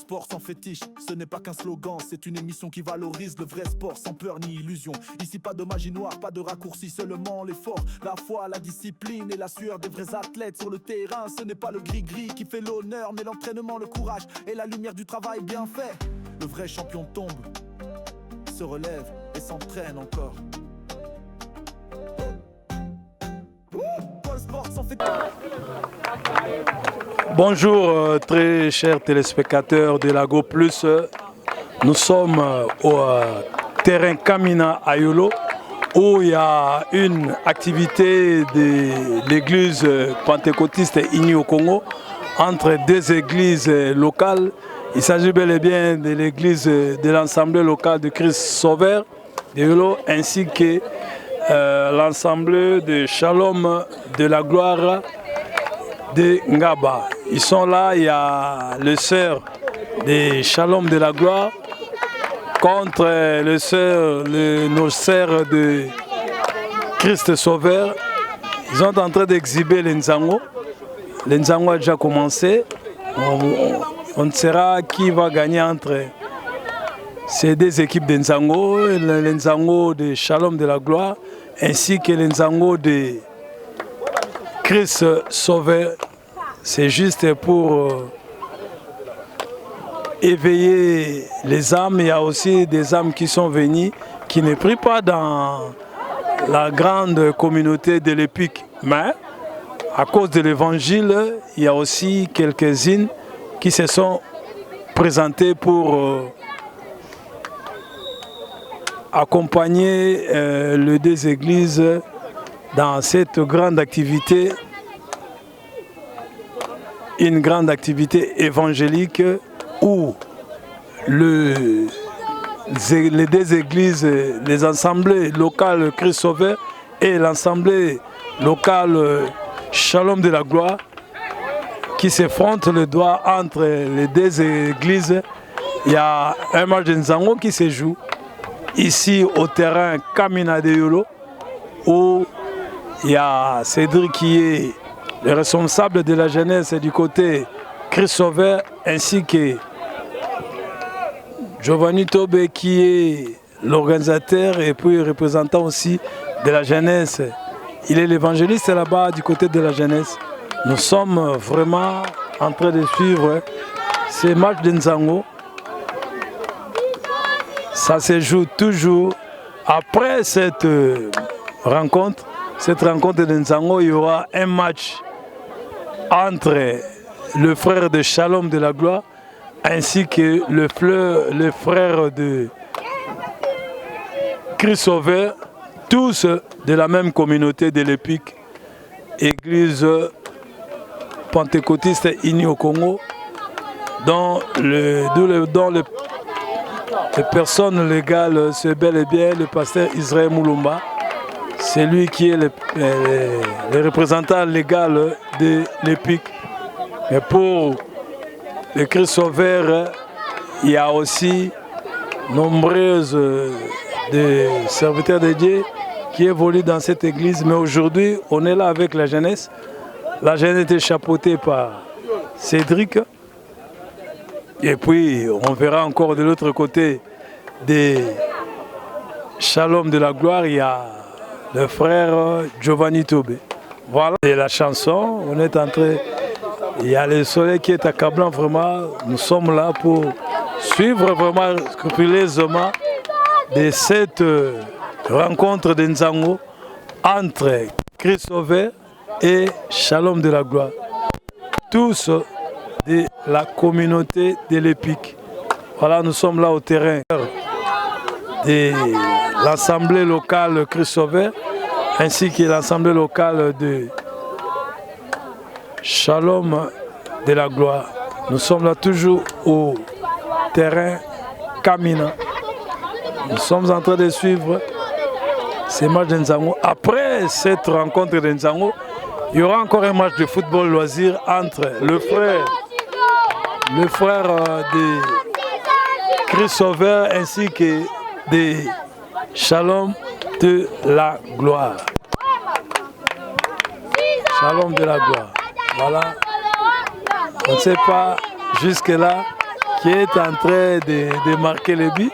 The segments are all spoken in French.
sport sans fétiche, ce n'est pas qu'un slogan, c'est une émission qui valorise le vrai sport sans peur ni illusion. Ici pas de magie noire, pas de raccourci, seulement l'effort, la foi, la discipline et la sueur des vrais athlètes sur le terrain. Ce n'est pas le gris-gris qui fait l'honneur, mais l'entraînement, le courage et la lumière du travail bien fait. Le vrai champion tombe, se relève et s'entraîne encore. Bonjour très chers téléspectateurs de Lago Plus. Nous sommes au terrain Kamina à Yolo où il y a une activité de l'église pentecôtiste unie au Congo entre deux églises locales. Il s'agit bel et bien de l'église de l'Assemblée locale de Christ Sauveur de Yolo ainsi que l'Assemblée de Shalom de la gloire de Ngaba. Ils sont là, il y a le sœur de Shalom de la gloire contre nos sœurs de Christ Sauveur. Ils sont en train d'exhiber les Nzango. Le Nzango a déjà commencé. On ne saura qui va gagner entre ces deux équipes de Nzango, le Nzango de Shalom de la gloire ainsi que le Nzango de Christ Sauveur. C'est juste pour éveiller les âmes. Il y a aussi des âmes qui sont venues, qui ne prient pas dans la grande communauté de l'Épique. Mais à cause de l'évangile, il y a aussi quelques-unes qui se sont présentées pour accompagner les deux églises dans cette grande activité, une grande activité évangélique où les deux églises, les assemblées locales Christ Sauveur et l'assemblée locale Shalom de la gloire qui s'effrontent le doigt entre les deux églises. Il y a un match de Nzango qui se joue ici au terrain Kamina de Yolo où il y a Cédric qui est le responsable de la jeunesse du côté Christ Sauveur ainsi que Giovanni Tobe qui est l'organisateur et puis représentant aussi de la jeunesse. Il est l'évangéliste là-bas du côté de la jeunesse. Nous sommes vraiment en train de suivre ces matchs de Nzango. Ça se joue toujours. Après cette rencontre de Nzango, il y aura un match entre le frère de Shalom de la gloire ainsi que le frère de Christ Sauveur, tous de la même communauté de l'Épique, église pentecôtiste unie au Congo, dont les personnes légales, c'est bel et bien le pasteur Israël Moulumba. C'est lui qui est le représentant légal de l'Épique. Mais pour le Christ Sauveur, il y a aussi nombreuses de serviteurs de Dieu qui évoluent dans cette église. Mais aujourd'hui, on est là avec la jeunesse. La jeunesse était chapeautée par Cédric. Et puis, on verra encore de l'autre côté des Shalom de la gloire, il y a le frère Giovanni Tobe. Voilà, et la chanson, on est entré. Il y a le soleil qui est accablant vraiment. Nous sommes là pour suivre vraiment scrupuleusement de cette rencontre de Nzango entre Christ Sauveur et Shalom de la gloire. Tous de la communauté de l'Épique. Voilà, nous sommes là au terrain de l'Assemblée locale Christ Sauveur ainsi que l'Assemblée locale de Shalom de la gloire. Nous sommes là toujours au terrain Kamina. Nous sommes en train de suivre ces matchs de Nzango. Après cette rencontre de Nzango, il y aura encore un match de football loisir entre le frère de Christ Sauveur ainsi que de Shalom de la gloire. Shalom de la gloire. Voilà. On ne sait pas jusque-là qui est en train de marquer les buts.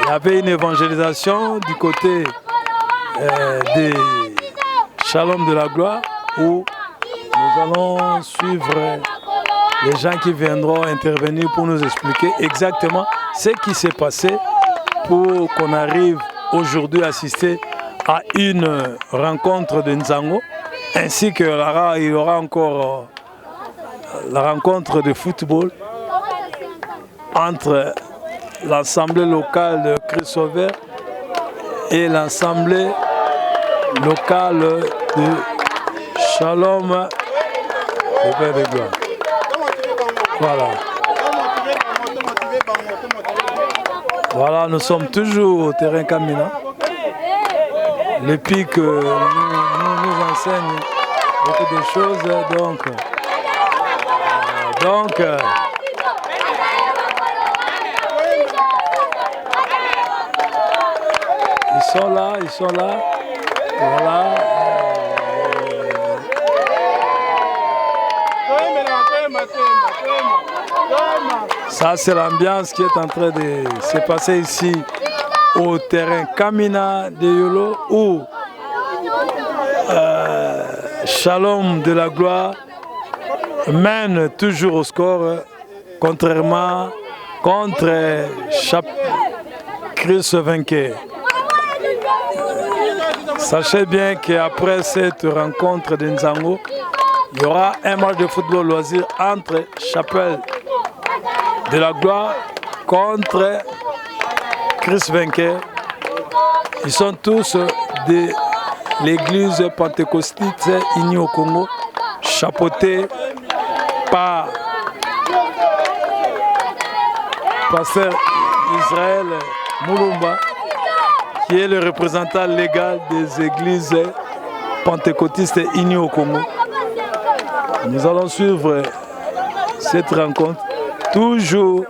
Il y avait une évangélisation du côté des Shalom de la Gloire où nous allons suivre les gens qui viendront intervenir pour nous expliquer exactement ce qui s'est passé pour qu'on arrive aujourd'hui à assister à une rencontre de Nzango, ainsi que il y aura encore la rencontre de football entre l'Assemblée locale de Christ Sauveur et l'Assemblée locale de Shalom au Père de Gloire. Voilà. Voilà, nous sommes toujours au terrain Kamina. Le pic nous enseigne beaucoup de choses, donc ils sont là, voilà. Ça, c'est l'ambiance qui est en train de se passer ici au terrain Kamina de Yolo où Shalom de la Gloire mène toujours au score, contrairement contre Christ vainqueur. Sachez bien qu'après cette rencontre de Nzango, il y aura un match de football loisir entre Chapelle de la Gloire contre Christ vainqueur. Ils sont tous de l'église pentecôtiste unie au Congo, chapeautés par pasteur Israël Moulumba, qui est le représentant légal des églises pentecôtistes unies au Congo. Nous allons suivre cette rencontre. Toujours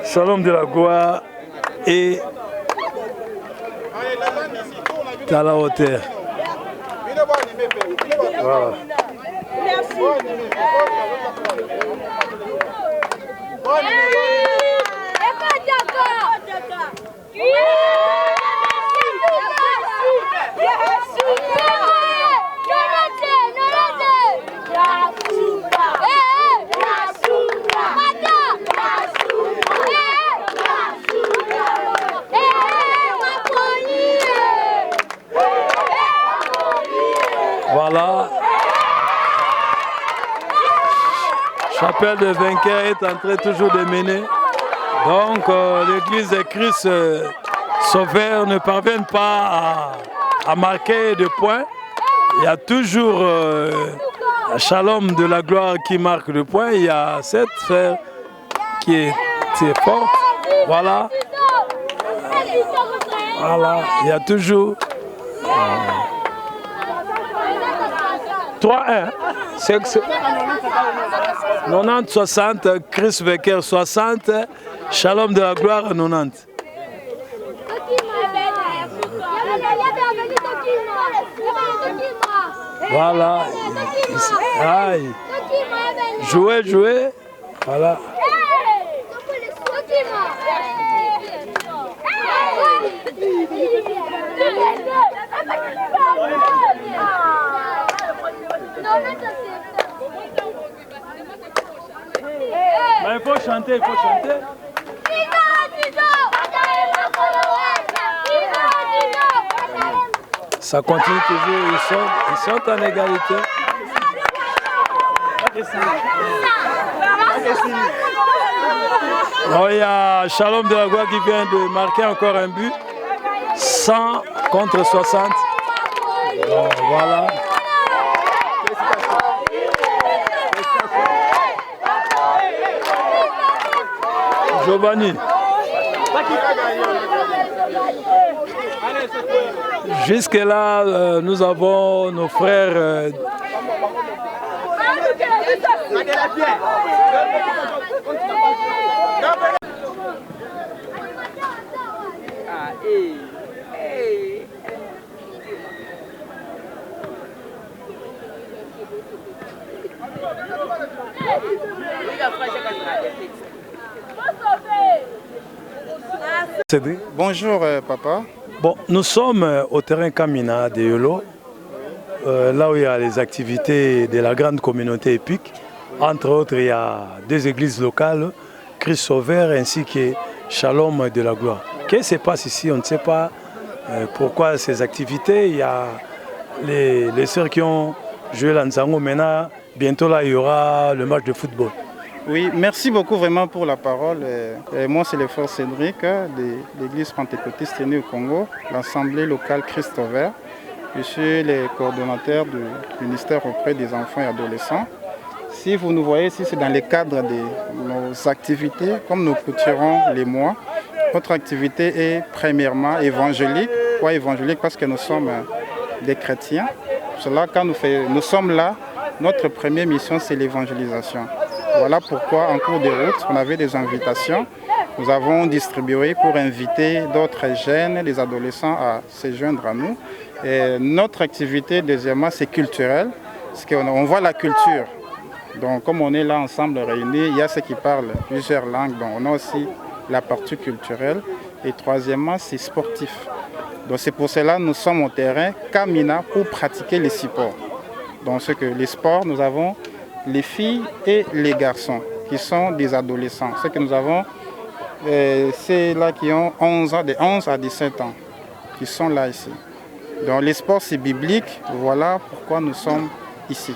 Shalom de la Gloire et à la hauteur. Voilà. Voilà. Chapelle de vainqueur est en train toujours de mener. Donc l'église de Christ Sauveur ne parvient pas à marquer de points. Il y a toujours Shalom de la Gloire qui marque le point. Il y a cette sphère qui est forte. Voilà. Voilà. Il y a toujours 3-1. 90-60, Christ Vainqueur 60, Shalom de la Gloire 90. Voilà. Aïe. Jouer. Voilà. Mais il faut chanter, Ça continue toujours, ils sont en égalité. Alors, il y a Shalom de la Gloire qui vient de marquer encore un but. 100 contre 60. Alors, voilà. Giovanni. Jusque-là, nous avons nos frères. Bonjour papa. Bon, nous sommes au terrain Kamina de Yolo, là où il y a les activités de la grande communauté épique. Entre autres, il y a deux églises locales, Christ Sauveur ainsi que Shalom de la Gloire. Qu'est-ce qui se passe ici? On ne sait pas pourquoi ces activités. Il y a les sœurs qui ont joué l'Anzango. Maintenant, bientôt là, il y aura le match de football. Oui, merci beaucoup vraiment pour la parole. Moi, c'est le frère Cédric de l'église pentecôtiste unie au Congo, l'Assemblée locale Christ Sauveur. Je suis le coordonnateur du ministère auprès des enfants et adolescents. Si vous nous voyez ici, c'est dans le cadre de nos activités, comme nous clôturons les mois. Notre activité est premièrement évangélique. Pourquoi évangélique? Parce que nous sommes des chrétiens. Pour cela, quand nous sommes là, notre première mission, c'est l'évangélisation. Voilà pourquoi, en cours de route, on avait des invitations. Nous avons distribué pour inviter d'autres jeunes, les adolescents, à se joindre à nous. Et notre activité, deuxièmement, c'est culturel, parce qu'on voit la culture. Donc, comme on est là ensemble réunis, il y a ceux qui parlent plusieurs langues, donc on a aussi la partie culturelle. Et troisièmement, c'est sportif. Donc, c'est pour cela que nous sommes au terrain Kamina pour pratiquer les sports. Donc, les sports, nous avons les filles et les garçons qui sont des adolescents. Ce que nous avons, c'est là qui ont 11 ans, de 11 à 17 ans, qui sont là ici. Donc les sports, c'est biblique. Voilà pourquoi nous sommes ici.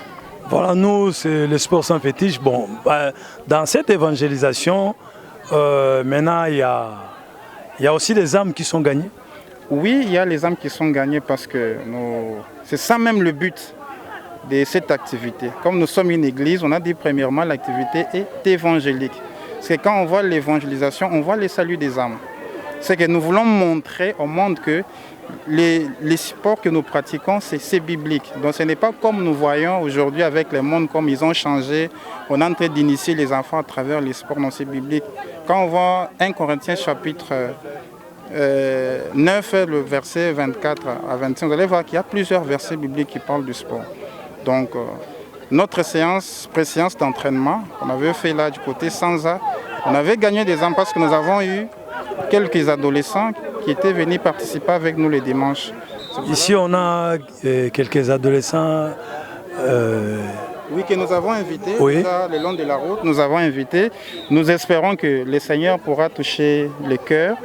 Voilà, nous, c'est le sport sans fétiche. Bon, dans cette évangélisation, maintenant, il y a aussi des âmes qui sont gagnées. Oui, il y a les âmes qui sont gagnées parce que c'est ça même le but de cette activité. Comme nous sommes une église, on a dit premièrement l'activité est évangélique. Parce que quand on voit l'évangélisation, on voit le salut des âmes. C'est que nous voulons montrer au monde que les sports que nous pratiquons, c'est biblique. Donc ce n'est pas comme nous voyons aujourd'hui avec le monde, comme ils ont changé. On est en train d'initier les enfants à travers les sports, non, c'est biblique. Quand on voit 1 Corinthiens chapitre 9, le verset 24 à 25, vous allez voir qu'il y a plusieurs versets bibliques qui parlent du sport. Donc, notre préséance d'entraînement, on avait fait là du côté Sanza, on avait gagné des âmes parce que nous avons eu quelques adolescents qui étaient venus participer avec nous les dimanches. Ici, on a quelques adolescents. Oui, que nous avons invités, oui. Là, le long de la route, nous avons invités. Nous espérons que le Seigneur pourra toucher les cœurs,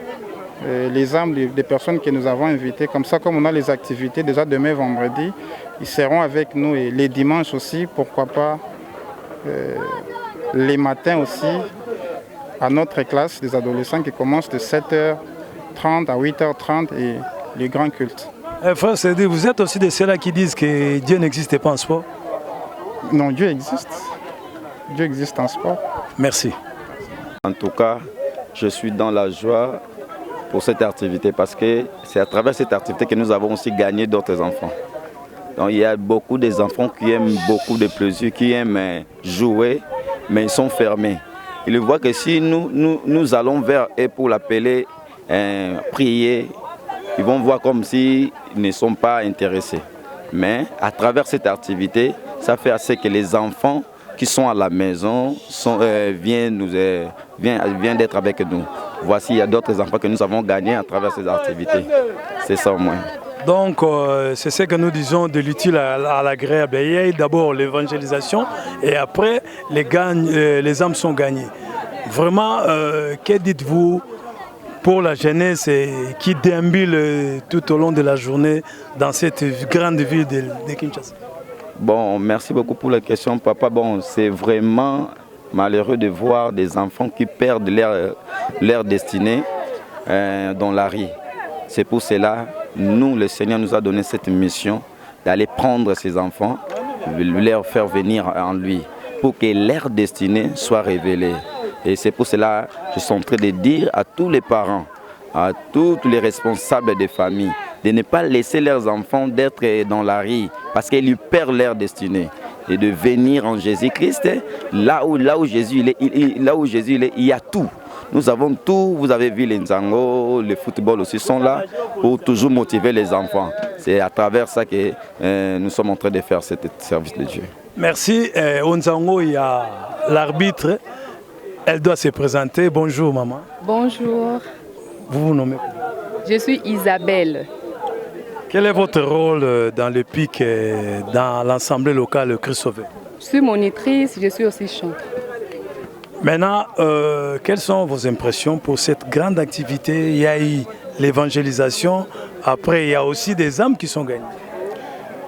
les âmes des personnes que nous avons invitées. Comme ça, comme on a les activités déjà demain vendredi, ils seront avec nous et les dimanches aussi, pourquoi pas les matins aussi, à notre classe des adolescents qui commence de 7h30 à 8h30 et le grand culte. Frère Cédric, vous êtes aussi de ceux-là qui disent que Dieu n'existait pas en sport? Non, Dieu existe. Dieu existe en sport. Merci. En tout cas, je suis dans la joie pour cette activité parce que c'est à travers cette activité que nous avons aussi gagné d'autres enfants. Donc il y a beaucoup d'enfants qui aiment beaucoup de plaisir, qui aiment jouer, mais ils sont fermés. Ils voient que si nous allons vers eux pour l'appeler, prier, ils vont voir comme s'ils ne sont pas intéressés. Mais à travers cette activité, ça fait assez que les enfants qui sont à la maison viennent d'être avec nous. Voici, il y a d'autres enfants que nous avons gagnés à travers ces activités. C'est ça au moins. Donc, c'est ce que nous disons de l'utile à l'agréable. Il y a d'abord l'évangélisation et après, les âmes sont gagnées. Vraiment, que dites-vous pour la jeunesse qui déambule tout au long de la journée dans cette grande ville de Kinshasa? Bon, merci beaucoup pour la question, papa. Bon, c'est vraiment malheureux de voir des enfants qui perdent leur destinée dans la rue. C'est pour cela nous, le Seigneur nous a donné cette mission d'aller prendre ces enfants, leur faire venir en lui, pour que leur destinée soit révélée. Et c'est pour cela que je suis en train de dire à tous les parents, à tous les responsables des familles, de ne pas laisser leurs enfants d'être dans la rue, parce qu'ils perdent leur destinée. Et de venir en Jésus-Christ, là où Jésus il est, il y a tout. Nous avons tout, vous avez vu les Nzango, le football aussi sont là pour toujours motiver les enfants. C'est à travers ça que nous sommes en train de faire ce service de Dieu. Merci. Onzango, il y a l'arbitre. Elle doit se présenter. Bonjour maman. Bonjour. Vous vous nommez? Je suis Isabelle. Quel est votre rôle dans le PIC, dans l'Assemblée locale Christ-Sauvé? Je suis monitrice, je suis aussi chanteuse. Maintenant, quelles sont vos impressions pour cette grande activité? Il y a eu l'évangélisation, après il y a aussi des âmes qui sont gagnées.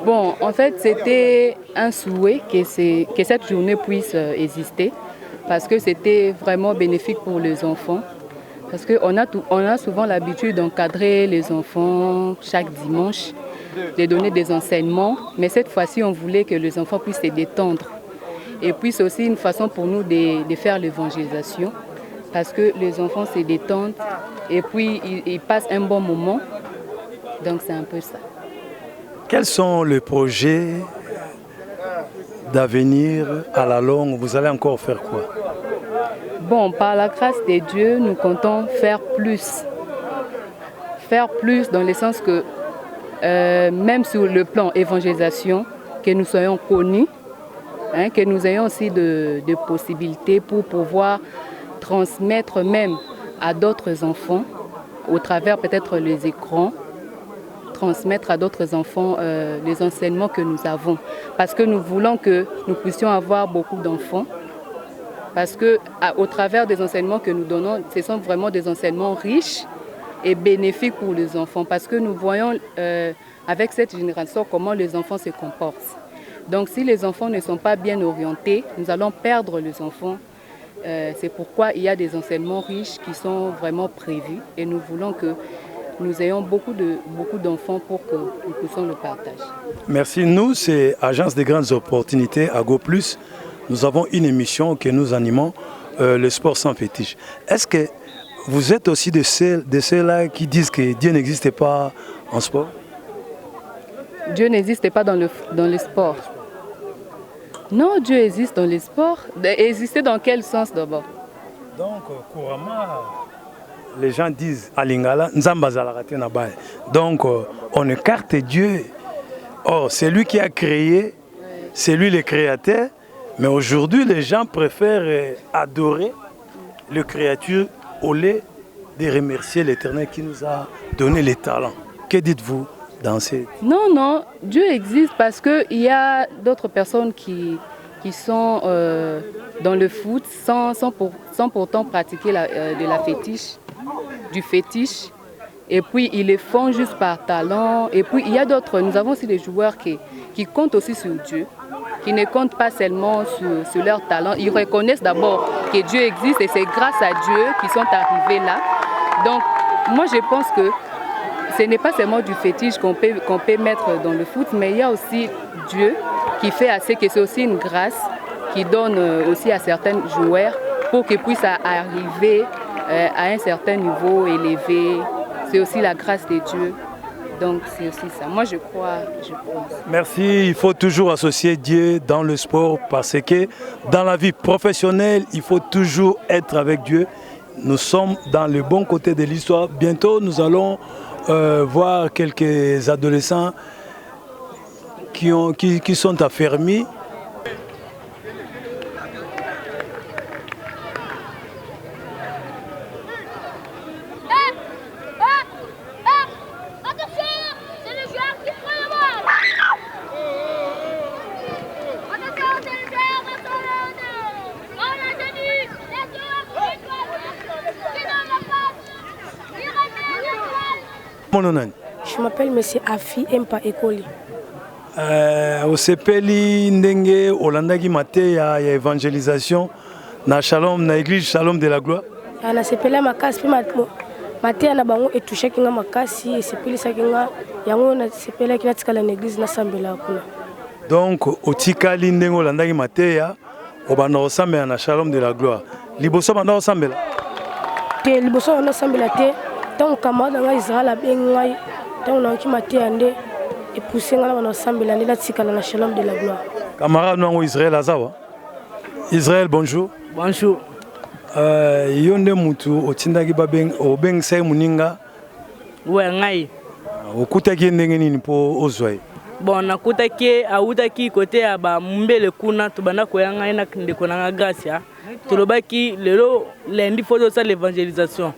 Bon, en fait, c'était un souhait que cette journée puisse exister parce que c'était vraiment bénéfique pour les enfants. Parce qu'on a souvent l'habitude d'encadrer les enfants chaque dimanche, de donner des enseignements. Mais cette fois-ci, on voulait que les enfants puissent se détendre. Et puis, c'est aussi une façon pour nous de faire l'évangélisation. Parce que les enfants se détendent et puis ils passent un bon moment. Donc, c'est un peu ça. Quels sont les projets d'avenir à la longue? Vous allez encore faire quoi? Bon, par la grâce de Dieu, nous comptons faire plus. Faire plus dans le sens que, même sur le plan évangélisation, que nous soyons connus, hein, que nous ayons aussi de possibilités pour pouvoir transmettre même à d'autres enfants, au travers peut-être les écrans, transmettre à d'autres enfants les enseignements que nous avons. Parce que nous voulons que nous puissions avoir beaucoup d'enfants. Parce qu'au travers des enseignements que nous donnons, ce sont vraiment des enseignements riches et bénéfiques pour les enfants. Parce que nous voyons avec cette génération comment les enfants se comportent. Donc si les enfants ne sont pas bien orientés, nous allons perdre les enfants. C'est pourquoi il y a des enseignements riches qui sont vraiment prévus. Et nous voulons que nous ayons beaucoup d'enfants pour que nous puissions le partager. Merci. Nous, c'est Agence des grandes opportunités à Go Plus. Nous avons une émission que nous animons, le sport sans fétiche. Est-ce que vous êtes aussi de ceux-là qui disent que Dieu n'existe pas en sport? Dieu n'existe pas dans le sport. Non, Dieu existe dans le sport. Exister dans quel sens d'abord? Donc, couramment, les gens disent à Lingala, Nzamba Zalarate Nabaye. Donc, on écarte Dieu. Oh, c'est lui qui a créé, c'est lui le créateur. Mais aujourd'hui, les gens préfèrent adorer le créature au lieu de remercier l'Éternel qui nous a donné les talents. Que dites-vous dans ces... Non, non, Dieu existe parce qu'il y a d'autres personnes qui sont dans le foot sans pourtant pratiquer du fétiche. Et puis, ils le font juste par talent. Et puis, il y a d'autres, nous avons aussi des joueurs qui comptent aussi sur Dieu, qui ne comptent pas seulement sur leur talent. Ils reconnaissent d'abord que Dieu existe et c'est grâce à Dieu qu'ils sont arrivés là. Donc, moi, je pense que ce n'est pas seulement du fétiche qu'on peut mettre dans le foot, mais il y a aussi Dieu qui fait assez que c'est aussi une grâce qui donne aussi à certains joueurs pour qu'ils puissent arriver à un certain niveau élevé. C'est aussi la grâce de Dieu. Donc c'est aussi ça. Moi je pense. Merci. Il faut toujours associer Dieu dans le sport parce que dans la vie professionnelle, il faut toujours être avec Dieu. Nous sommes dans le bon côté de l'histoire. Bientôt, nous allons voir quelques adolescents qui sont affermis. Je m'appelle M. Afi Mpa Ekoli. Osepeli ndenge olandaki mateya ya évangélisation na Shalom na église Shalom de la Gloire. Na sepela makasi pe mateya na bango etushaki nga makasi esepelisaki nga yango na sepela ki natikala na église na sambela kuna. Donc otikali ndenge olandaki mateya obanda osambela na Shalom de la Gloire. Liboso banda osambela. Te liboso banda osambela te. Tant camarade nga Israël abengai tant na ki mateya nde et pousser nga na sambela nde natikala na Shalom de la Gloire. Camarade nango Israël azawa. Israël bonjour. Bonjour. Yonde mutu otindaki babeng obengisa muninga. Ouais ngai. Okutaki ndenge nini po ozwa. bon nakutaki autaki côté ya ba Mumbele kuna tobanda koyanga ina ndeko na Gracia tolobaki lelo lundi faut ça l'évangélisation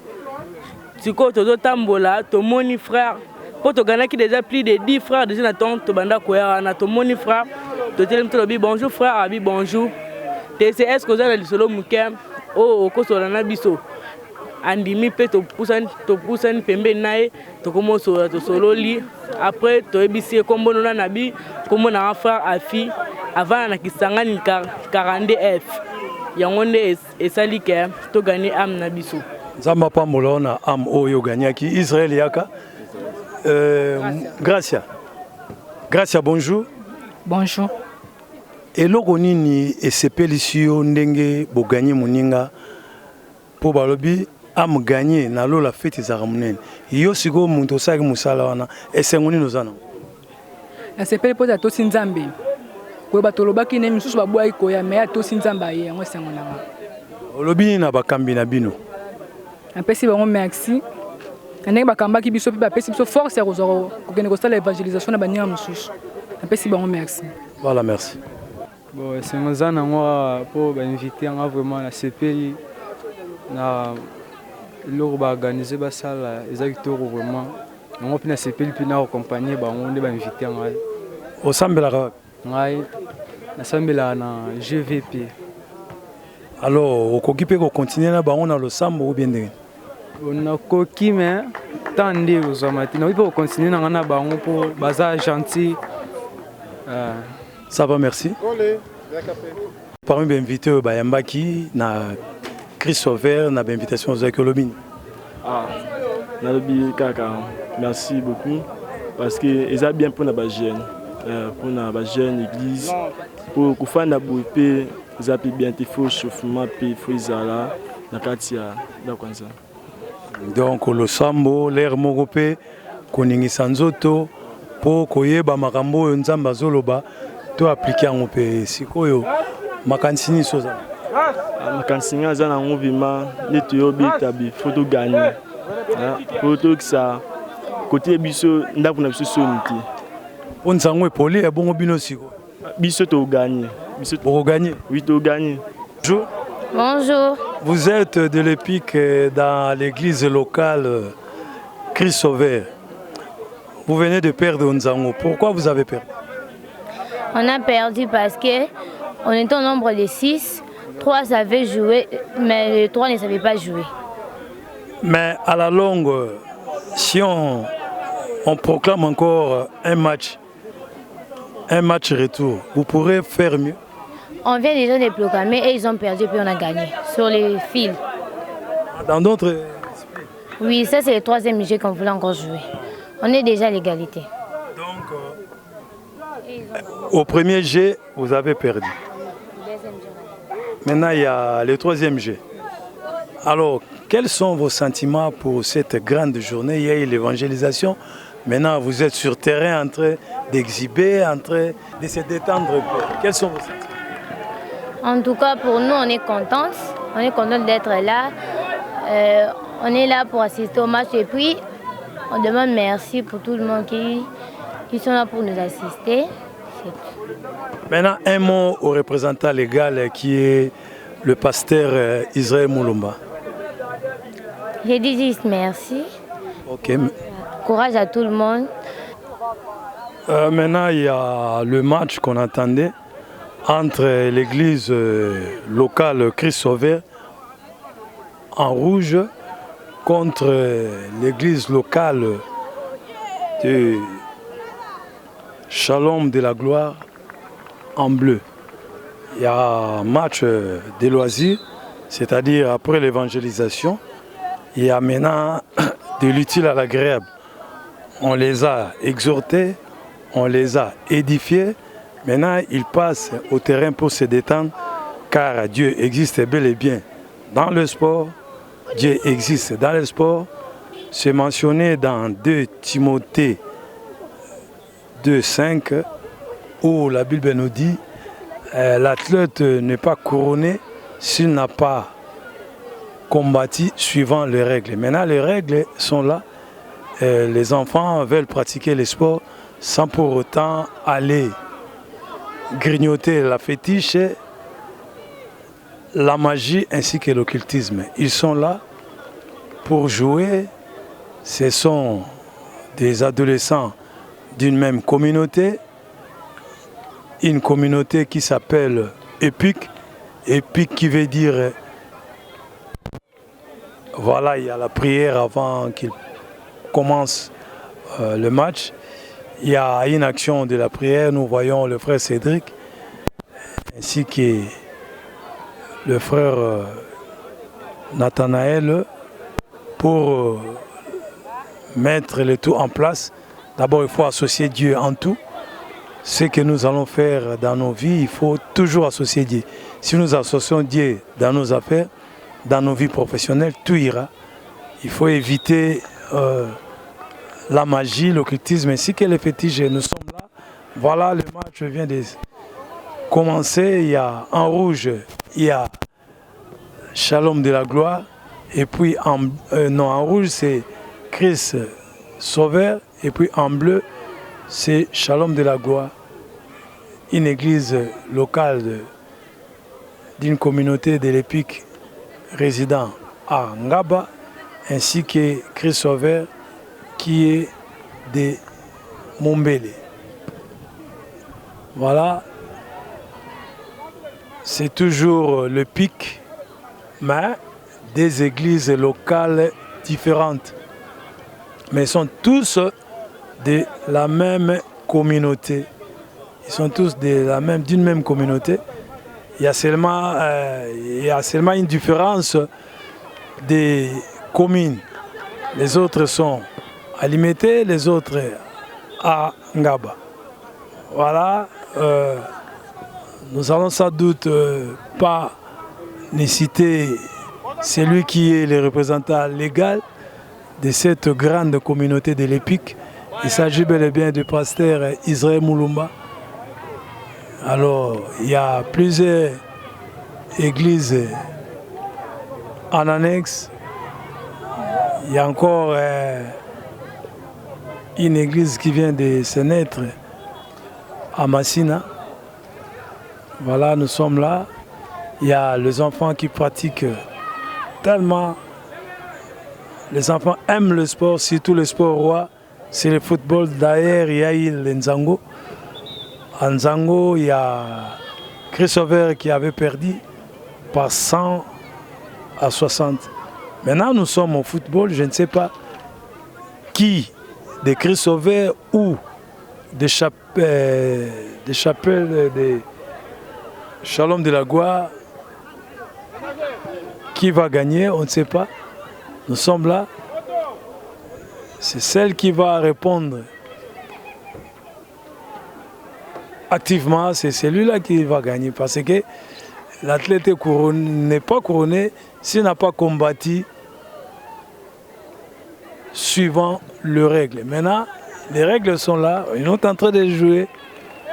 siko tozo tambola tomoni frère po toganaki déjà plus de 10 frères déjà na ton tobanda koyanga na tomoni frère totelem tolobi bonjour frère abi bonjour c'est est-ce que vous avez le solo mukem oh kosola na biso andimi pe to poussani pembe nae to komo solo li après to ebisi kombono na nabi komo na frère afi avant na kisangani 42F yango nde esali ke to gagner am na biso nzamba pambola na am oyo gagnaki Israël yaka Gracia bonjour. Bonjour. Eloko nini esepelisi yo ndenge boganye moninga po balobi am gagné na lola fete za ramunene yo siko muntu osaki musala wana esengo nini ozana esepeli po to sinzambe ko batolobaki ne misusu babwa ikoya me to sinzamba ye yango esengo na olobi na bakambi na bino apesi bango merci ndenge bakambaki biso pe bapesi biso force ya kozoro kokende kosala evangelisation na baninga mususu apesi bango merci. Voilà, merci. Bon, c'est mon zan moi pour inviter vraiment la CPI na l'orba organiser ba salle exactement vraiment on peut na CPI puis na accompagner ba on de ba inviter ngai au sambela ngai na sambela na GVP. Alors okoki pe ko continuer na bango na lo sambo ou bien ndenge on a koki mais tande ozamati na peut continuer na bango pour baza gentil. Ça va, merci. Parmi les invités, Bayambaki, na Christopher, na invitation aux Ecolomines. Merci beaucoup parce que ils ont bien pour la jeune, église, pour qu'on fasse la beauté, ils ont bien été faux chauffement, puis frisala, la katia, d'accord ça. Donc le sambo, l'air mogopé, koningi sanzoto. Po koyeba makambo oyo nzamba zoloba to appliquer yango pe sikoyo makansini soza makansini aza na ngobima neto yobi tabi photo gagner photo ça côté biso ndako na biso soniti on nzango epoli ya bongo bino siko biso to gagner biso pour gagner oui to gagner. Bonjour. Bonjour. Vous êtes de l'EPIC dans l'église locale Christ Sauveur. Vous venez de perdre Nzango. Pourquoi vous avez perdu? On a perdu parce qu'on était au nombre de 6. 3 savaient jouer, mais les 3 ne savaient pas jouer. Mais à la longue, si on proclame encore un match retour, vous pourrez faire mieux. On vient déjà de proclamer et ils ont perdu puis on a gagné sur les fils. Dans d'autres? Oui, ça c'est le 3e jeu qu'on voulait encore jouer. On est déjà à l'égalité. Donc, au premier jet, vous avez perdu. Maintenant, il y a le 3e jet. Alors, quels sont vos sentiments pour cette grande journée? Il y a eu l'évangélisation. Maintenant, vous êtes sur terrain en train d'exhiber, en train de se détendre. Quels sont vos sentiments? En tout cas, pour nous, on est contents. On est contents d'être là. On est là pour assister au match et puis on demande merci pour tout le monde qui sont là pour nous assister. Maintenant, un mot au représentant légal qui est le pasteur Israël Moulumba. Je dis juste merci. Ok. Courage à tout le monde. Maintenant, il y a le match qu'on attendait entre l'église locale Christ Sauveur en rouge contre l'église locale de Shalom de la Gloire en bleu. Il y a un match de loisirs, c'est-à-dire après l'évangélisation, il y a maintenant de l'utile à l'agréable. On les a exhortés, on les a édifiés. Maintenant, ils passent au terrain pour se détendre, car Dieu existe bel et bien dans le sport. Dieu existe dans le sport. C'est mentionné dans 2 Timothée 2,5 où la Bible nous dit l'athlète n'est pas couronné s'il n'a pas combattu suivant les règles. Maintenant, les règles sont là. Les enfants veulent pratiquer les sports, sans pour autant aller grignoter la fétiche, la magie ainsi que l'occultisme. Ils sont là pour jouer. Ce sont des adolescents d'une même communauté, une communauté qui s'appelle EPIC. EPIC qui veut dire, voilà, il y a la prière avant qu'il commence le match. Il y a une action de la prière, nous voyons le frère Cédric ainsi que le frère Nathanaël pour mettre le tout en place. D'abord, il faut associer Dieu en tout. Ce que nous allons faire dans nos vies, il faut toujours associer Dieu. Si nous associons Dieu dans nos affaires, dans nos vies professionnelles, tout ira. Il faut éviter la magie, l'occultisme ainsi que les fétiches. Nous sommes là. Voilà, le match vient de commencer. Il y a en rouge, il y a Shalom de la gloire. Et puis en rouge, c'est Christ Sauveur. Et puis en bleu, c'est Shalom de la gloire. Une église locale d'une communauté de l'EPIC résidant à Ngaba, ainsi que Christ Sauveur qui est de Mombele. Voilà, c'est toujours le pic, mais des églises locales différentes. Mais ils sont tous de la même communauté. Ils sont tous d'une même communauté. Il y a seulement une différence des communes. Les autres sont à Limete, les autres à Ngaba. Voilà. Nous allons sans doute pas citer celui qui est le représentant légal de cette grande communauté de l'EPIC. Il s'agit bel et bien du pasteur Israël Moulumba. Alors, il y a plusieurs églises en annexe. Il y a encore une église qui vient de se naître à Massina. Voilà, nous sommes là. Il y a les enfants qui pratiquent tellement. Les enfants aiment le sport, surtout le sport roi. C'est le football. D'ailleurs, il y a le Nzango. En Nzango, il y a Christ Sauveur qui avait perdu par 100 à 60. Maintenant, nous sommes au football. Je ne sais pas qui, de Christ Sauveur ou des chapelles de Shalom de la gloire, qui va gagner, on ne sait pas. Nous sommes là. C'est celle qui va répondre activement, c'est celui-là qui va gagner. Parce que l'athlète n'est pas couronné s'il n'a pas combattu suivant les règles. Maintenant, les règles sont là, ils sont en train de jouer.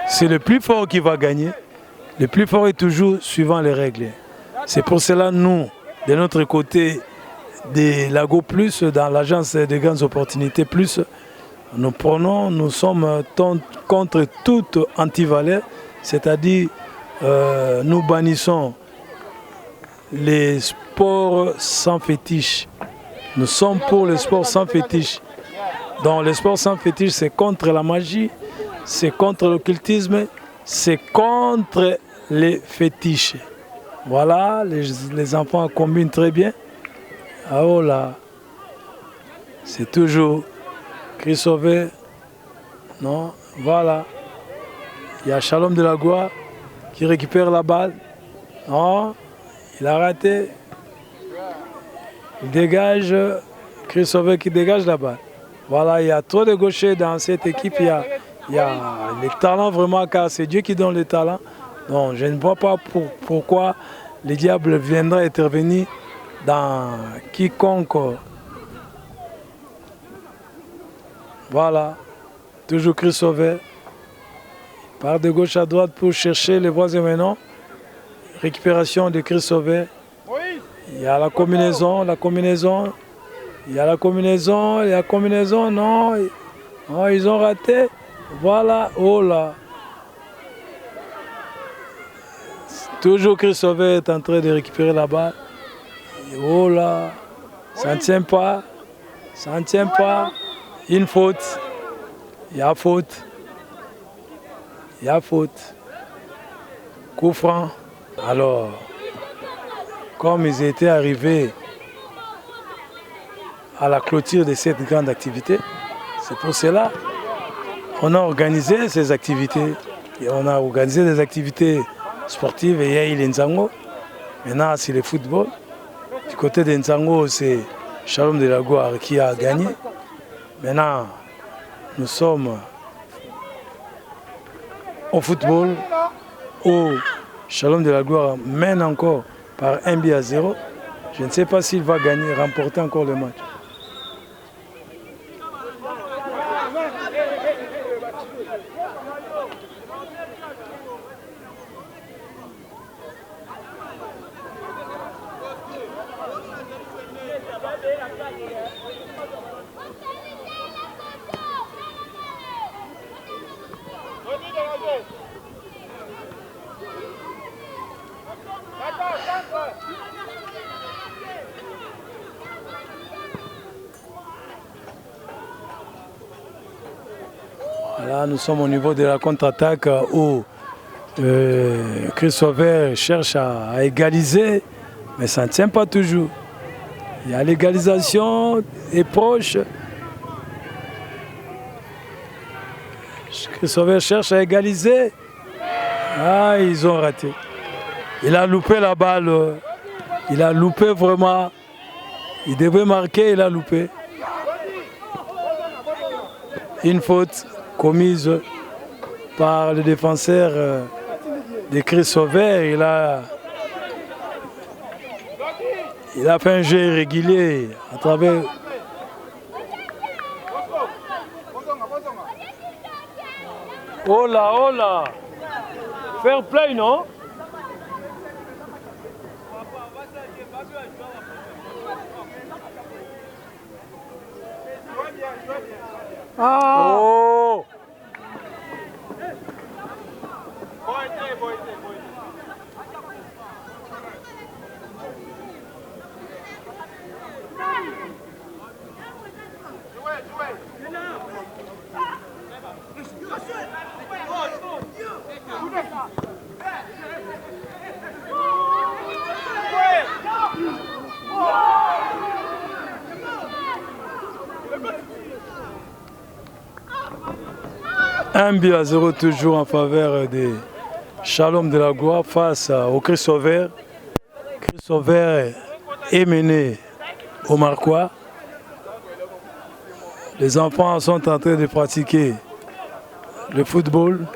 C'est le plus fort qui va gagner. Le plus fort est toujours suivant les règles. C'est pour cela nous, de notre côté, de Lago Plus, dans l'agence de grandes opportunités Plus, nous sommes contre toute anti-valeur, c'est-à-dire nous bannissons les sports sans fétiche. Nous sommes pour le sport sans fétiche. Donc le sport sans fétiche, c'est contre la magie, c'est contre l'occultisme, c'est contre les fétiches. Voilà, les enfants combinent très bien. Ah oh là, c'est toujours Christ Sauveur. Non, voilà. Il y a Shalom de la gloire qui récupère la balle. Non, il a raté. Il dégage, Christ Sauveur qui dégage la balle. Voilà, il y a trop de gauchers dans cette équipe. Il y a les talents vraiment, car c'est Dieu qui donne les talents. Donc je ne vois pas pourquoi le diable viendra intervenir dans quiconque. Voilà, toujours Christ Sauveur. Il part de gauche à droite pour chercher les voisins maintenant. Récupération de Christ Sauveur. Il y a la combinaison, il y a la combinaison, non, ils ont raté. Voilà, oh là. Toujours Christophe est en train de récupérer la balle. Oh là, ça ne tient pas. Ça ne tient pas. Une faute. Il y a faute. Il y a faute. Coup franc. Alors, comme ils étaient arrivés à la clôture de cette grande activité, c'est pour cela qu'on a organisé ces activités. Et on a organisé des activités sportives et il y a eu les Nzango. Maintenant, c'est le football. Du côté des Nzango, c'est Shalom de la Gloire qui a gagné. Maintenant, nous sommes au football où Shalom de la Gloire mène encore par 1-0. Je ne sais pas s'il va gagner, remporter encore le match. Là, nous sommes au niveau de la contre-attaque où Christophe cherche à égaliser, mais ça ne tient pas toujours. Il y a l'égalisation est proche. Christophe cherche à égaliser. Ah, ils ont raté. Il a loupé la balle. Il a loupé vraiment. Il devait marquer, il a loupé. Une faute commise par le défenseur de Christophe. Il a fait un jeu irrégulier à travers. Oh là, fair play, non? Ah. Oh. Un but à 0 toujours en faveur de Shalom de la Gloire face au Christophe. Christophe est mené au Marquois. Les enfants sont en train de pratiquer le football.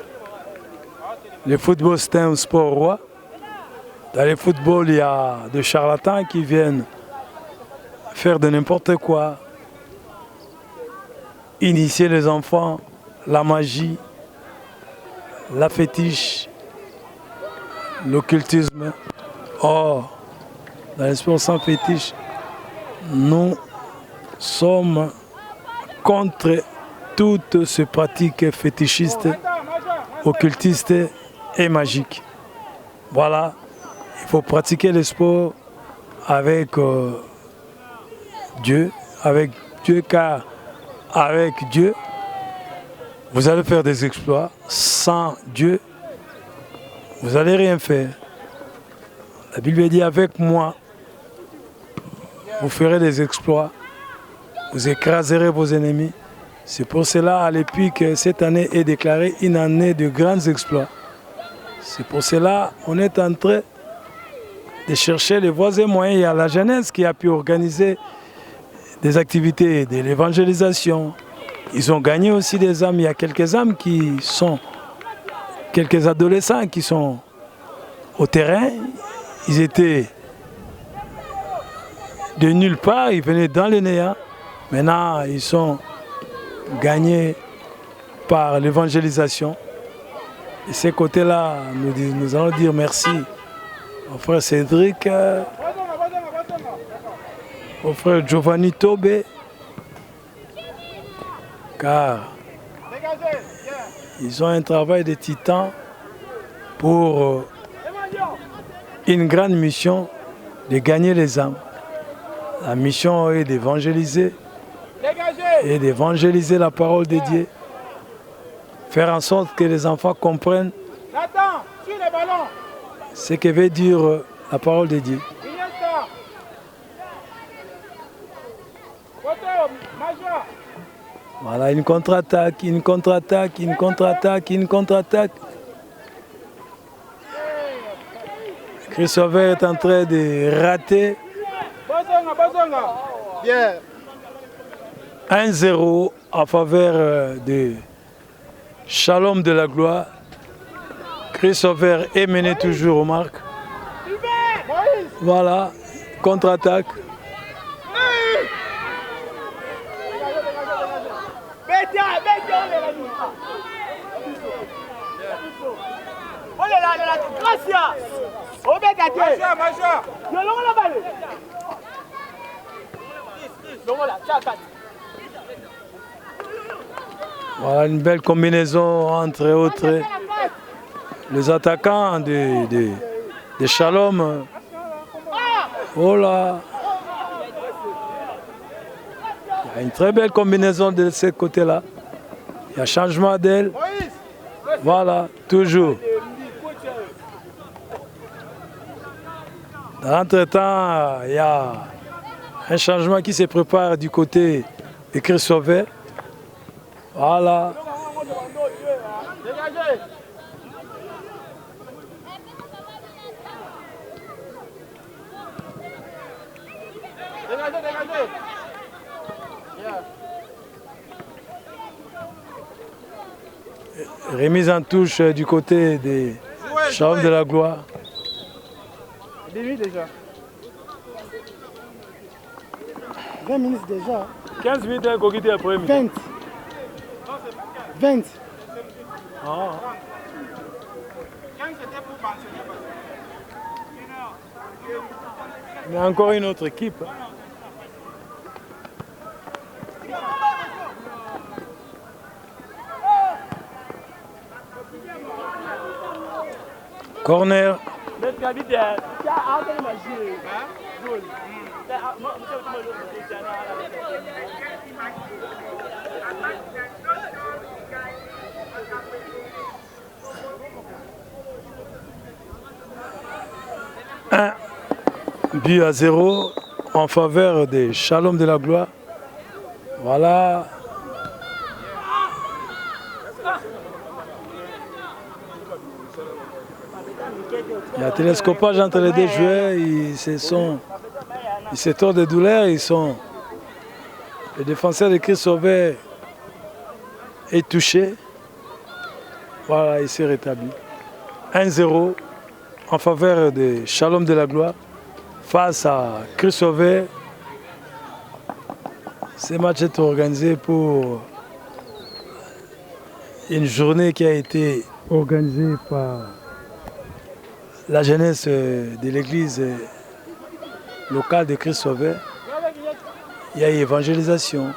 Le football, c'est un sport roi. Dans le football, il y a des charlatans qui viennent faire de n'importe quoi, initier les enfants, la magie, la fétiche, l'occultisme. Or, dans le sport sans fétiche, nous sommes contre toutes ces pratiques fétichistes, occultistes et magiques. Voilà, il faut pratiquer le sport avec Dieu, car avec Dieu, vous allez faire des exploits. Sans Dieu, vous n'allez rien faire. La Bible dit, avec moi, vous ferez des exploits. Vous écraserez vos ennemis. C'est pour cela, à l'EPIC, cette année est déclarée une année de grands exploits. C'est pour cela qu'on est en train de chercher les voies et moyens. Il y a la jeunesse qui a pu organiser des activités de l'évangélisation. Ils ont gagné aussi des âmes. Il y a quelques âmes qui sont, quelques adolescents qui sont au terrain. Ils étaient de nulle part, ils venaient dans le néant. Maintenant, ils sont gagnés par l'évangélisation. Et ces côtés-là, nous allons dire merci au frère Cédric, au frère Giovanni Tobé, car Ils ont un travail de titan pour une grande mission de gagner les âmes. La mission est d'évangéliser et d'évangéliser la parole de Dieu. Faire en sorte que les enfants comprennent ce que veut dire la parole de Dieu. Voilà, une contre-attaque, une contre-attaque, une contre-attaque, une contre-attaque. Christopher est en train de rater. 1-0 en faveur de Shalom de la Gloire. Christopher est mené toujours au marque. Voilà, contre-attaque. Voilà une belle combinaison entre autres les attaquants de Shalom. Oh là! Il y a une très belle combinaison de ce côté-là. Il y a changement d'aile. Voilà, toujours. Dans l'entretemps, il y a un changement qui se prépare du côté de Christopher. Voilà. Remise en touche du côté des Shalom de la Gloire. Déjà. 20 minutes déjà. 15 minutes à côté après. 20. 20. Ah. Mais encore une autre équipe. Corner. Un but à 0 en faveur des Shalom de la Gloire. Voilà. Il y a un télescopage entre les deux joueurs, ils se tordent de douleur, le défenseur de Christopher est touché. Voilà, il s'est rétabli. 1-0 en faveur de Shalom de la Gloire face à Christopher. Ce match est organisé pour une journée qui a été organisée par la jeunesse de l'église locale de Christopher. Il y a évangélisation.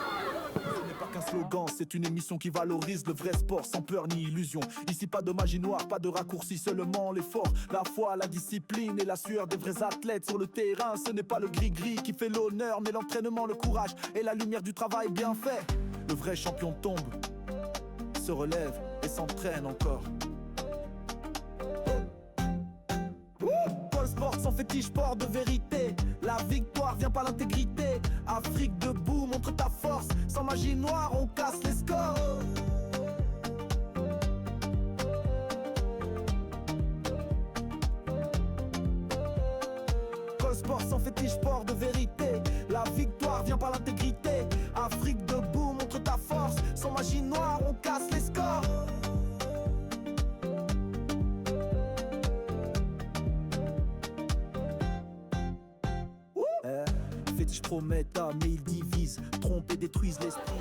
C'est une émission qui valorise le vrai sport sans peur ni illusion. Ici pas de magie noire, pas de raccourci, seulement l'effort, la foi, la discipline et la sueur des vrais athlètes sur le terrain. Ce n'est pas le gris-gris qui fait l'honneur, mais l'entraînement, le courage et la lumière du travail bien fait. Le vrai champion tombe, se relève et s'entraîne encore. Paul Sport sans fétiche, sport de vérité. La victoire vient par l'intégrité. Afrique debout, montre ta force. Sans magie noire, on casse les scores. Paul Sport sans fétiche, sport de vérité. La victoire vient par l'intégrité. Afrique debout, montre ta force. Sans magie noire, on casse les scores. Fétiche prometteur, mais ils divisent, trompent et détruisent l'esprit.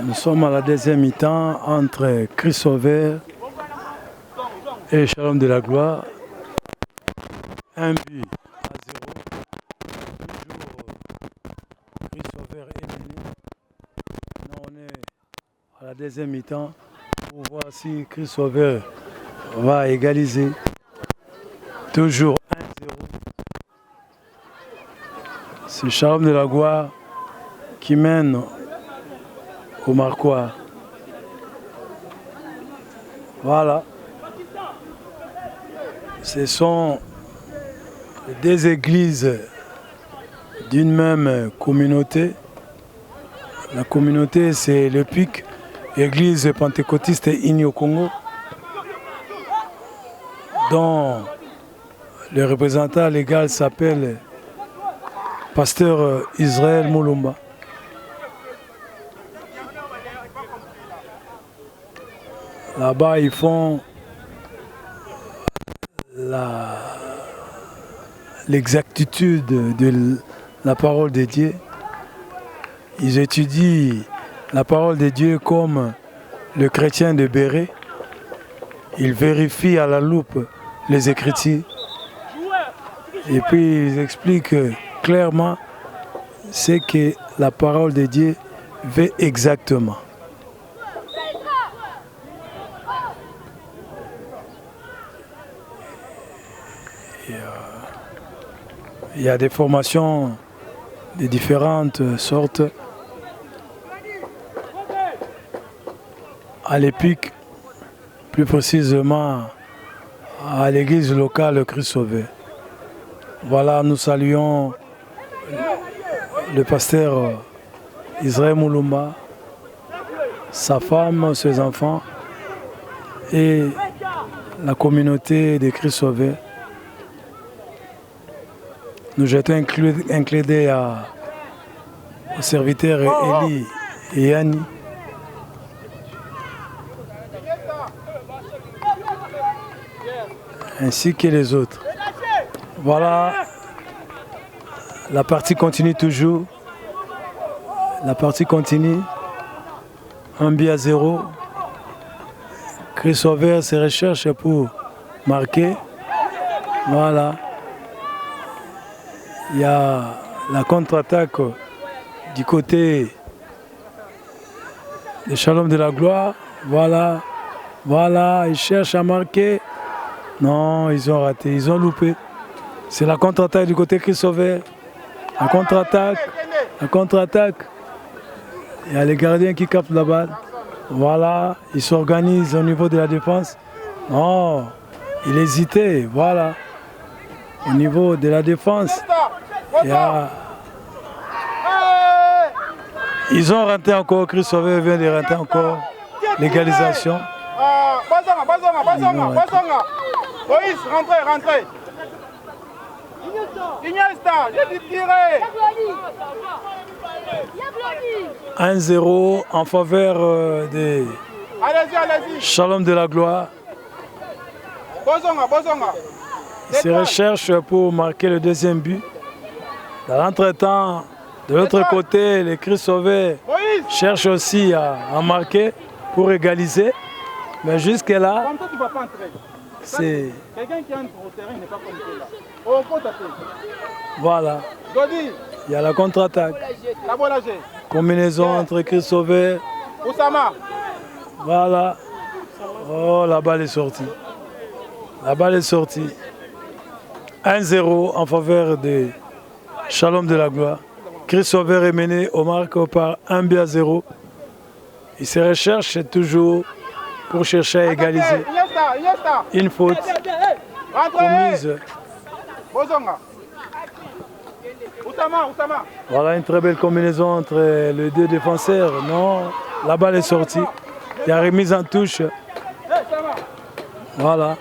Nous sommes à la deuxième mi-temps entre Christopher et Shalom de la Gloire. Un but à 0. Toujours Christopher est mené. Maintenant on est à la deuxième mi-temps pour voir si Christopher va égaliser. Toujours 1-0. C'est Shalom de la Gloire qui mène au Marquois. Voilà. Ce sont des églises d'une même communauté. La communauté, c'est le PIC, Église pentecôtiste unie au Congo, dont le représentant légal s'appelle Pasteur Israël Mulumba. Là-bas, ils font l'exactitude de la parole de Dieu. Ils étudient la parole de Dieu comme le chrétien de Béret. Ils vérifient à la loupe les Écritures. Et puis ils expliquent clairement ce que la parole de Dieu veut exactement. Il y a des formations de différentes sortes. À l'EPIC, plus précisément à l'église locale Christ Sauveur. Voilà, nous saluons le pasteur Israël Mulumba, sa femme, ses enfants et la communauté de Christ Sauveur. Nous jetons un clé d'œil aux serviteurs Eli et Yanni. Ainsi que les autres. Voilà, la partie continue toujours. La partie continue. 1-0. Christ Sauveur se recherche pour marquer. Voilà. Il y a la contre-attaque du côté de Shalom de la Gloire. Voilà. Voilà, ils cherchent à marquer. Non, ils ont raté, ils ont loupé. C'est la contre-attaque du côté Christ Sauveur. La contre-attaque. La contre-attaque. Il y a les gardiens qui captent la balle. Voilà, ils s'organisent au niveau de la défense. Non, il hésitait, voilà. Au niveau de la défense, il y a... Ils ont raté encore, Christ Sauveur vient de rater encore l'égalisation. Moïse, rentrez. Iniesta, j'ai dit tirer. 1-0 en faveur de Shalom de la Gloire. Il se recherche pour marquer le deuxième but. Dans l'entretemps, de l'autre côté, les Christ Sauveur cherchent aussi à marquer pour égaliser. Mais jusque-là, c'est... Quelqu'un qui entre au terrain n'est pas connecté là. On peut taper. Voilà. Il y a la contre-attaque. Combinaison entre Christ Sauveur. Oussama. Voilà. Oh, la balle est sortie. La balle est sortie. 1-0 en faveur de Shalom de la Gloire. Christ Sauveur est mené au marque par 1-0. Il se recherche toujours pour chercher à égaliser. Une faute commise. Voilà une très belle combinaison entre les deux défenseurs. Non, la balle est sortie. Il y a remise en touche. Voilà.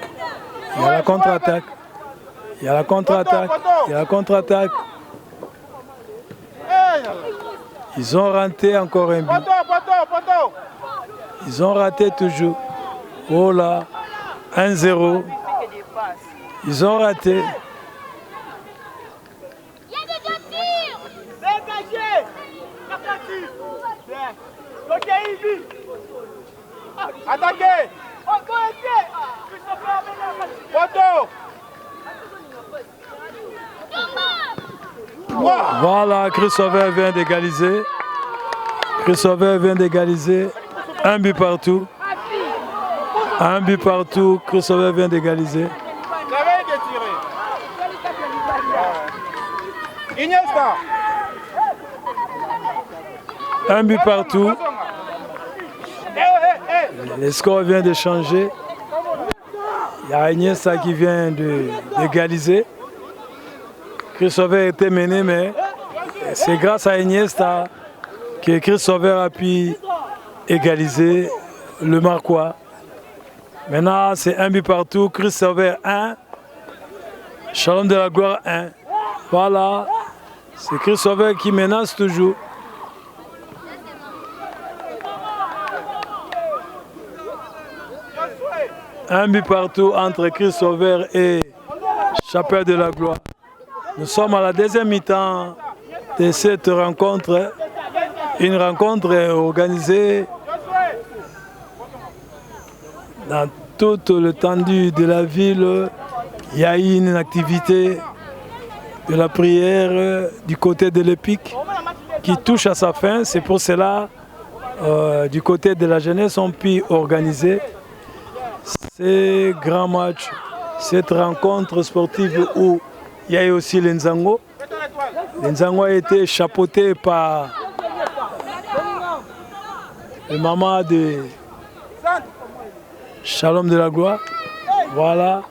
Il y a la contre-attaque. Il y a la contre-attaque. Il y a la contre-attaque. Ils ont raté encore un but. Ils ont raté toujours. Oh là, 1-0. Ils ont raté. Attaquez. Voilà, Christ Sauveur vient d'égaliser. Christ Sauveur vient d'égaliser. Un but partout. Un but partout, Chris Sauveur vient d'égaliser. Un but partout. Le score vient de changer. Il y a Iniesta qui vient d'égaliser. Chris Sauveur était mené, mais c'est grâce à Iniesta que Chris Sauveur a pu égaliser le Marquois. Maintenant, c'est un but partout. Chris Sauveur 1. Shalom de la Gloire 1. Voilà. C'est Chris Sauveur qui menace toujours. Un but partout entre Chris Sauveur et Chapelle de la Gloire. Nous sommes à la deuxième mi-temps de cette rencontre. Une rencontre organisée dans toute l'étendue de la ville. Il y a eu une activité de la prière du côté de l'Épique qui touche à sa fin. C'est pour cela, du côté de la jeunesse, on peut organiser ces grands matchs, cette rencontre sportive où il y a eu aussi l'Nzango. L'Nzango a été chapeauté par le maman de Shalom de la Gloire. Voilà.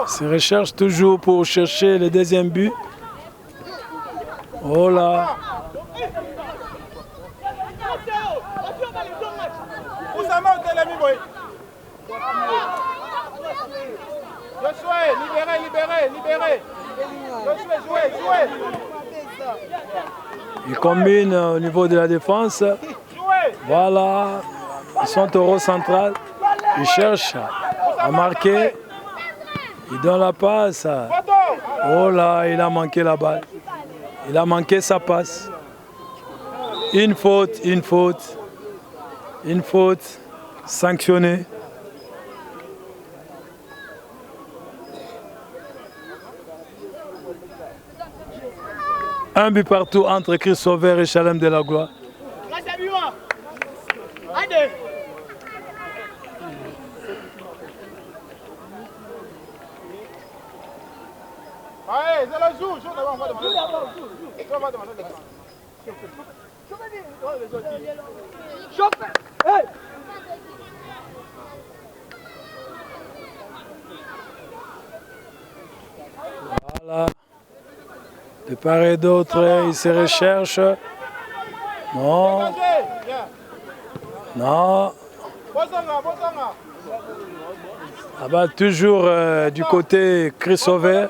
Se recherche toujours pour chercher le deuxième but. Oh là. Libérez. Ils combinent au niveau de la défense. Voilà. Ils sont au rôle central. Ils cherchent à marquer. Ils donnent la passe. Oh là, il a manqué la balle. Il a manqué sa passe. Une faute sanctionnée. Un but partout entre Chris Sauveur et Shalom de la Gloire. Voilà. De part et d'autre, ils se recherchent. Non. Là-bas, toujours du côté Chris Sauveur.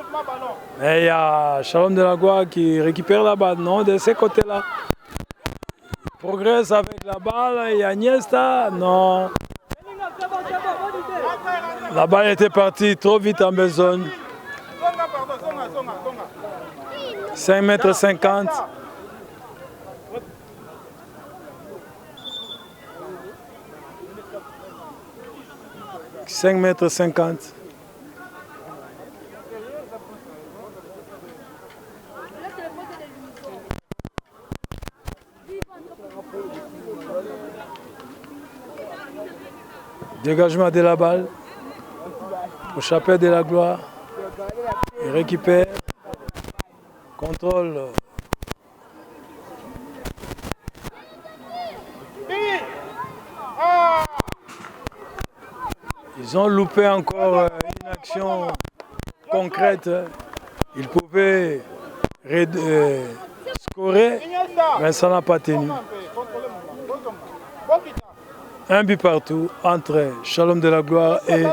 Mais il y a Shalom de la Gloire qui récupère la balle. Non, de ce côté-là. Il progresse avec la balle. Il y a Iniesta. Non. La balle était partie trop vite en besogne. 5,50 m. « 5,50 m. Dégagement de la balle au Chapelle de la Gloire. Il récupère. Contrôle. Ils ont loupé encore une action concrète. Ils pouvaient scorer, mais ça n'a pas tenu. Un but partout entre Shalom de la Gloire et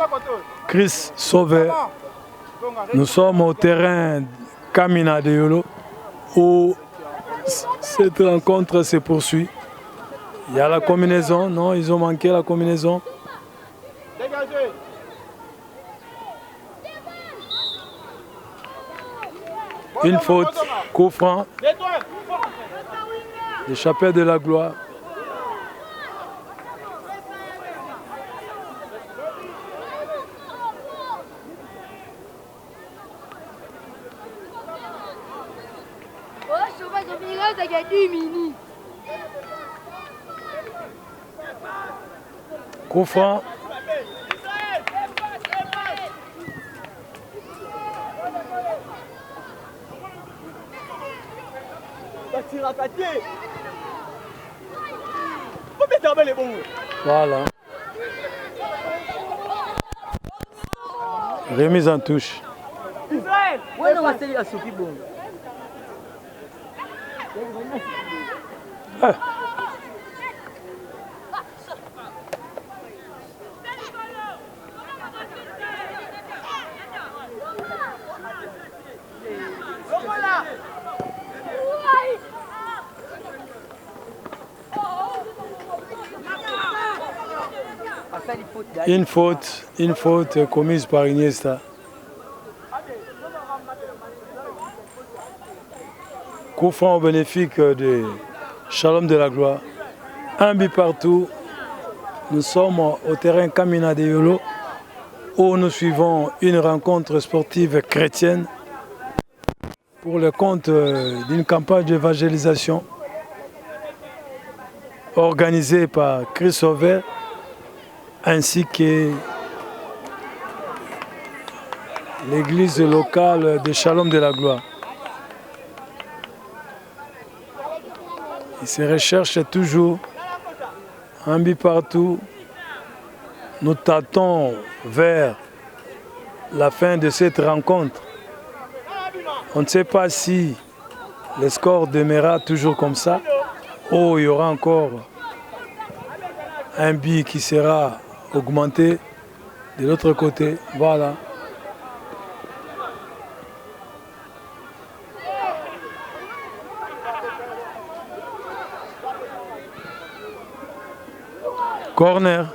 Chris Sauveur. Nous sommes au terrain Kamina de Yolo où cette rencontre se poursuit. Il y a la combinaison, non, ils ont manqué la combinaison. Une faute, coup franc, de Chapelle de la Gloire. Coup franc. Voilà. Remise en touche. Ah. Une faute commise par Iniesta. Coup franc bénéfique de Shalom de la Gloire. Un but partout. Nous sommes au terrain Kamina de Yolo où nous suivons une rencontre sportive chrétienne pour le compte d'une campagne d'évangélisation organisée par Chris Sauveur ainsi que l'église locale de Shalom de la Gloire. Il se recherche toujours un but partout. Nous tâtons vers la fin de cette rencontre. On ne sait pas si le score demeurera toujours comme ça ou il y aura encore un but qui sera augmenté de l'autre côté. Voilà. Corner.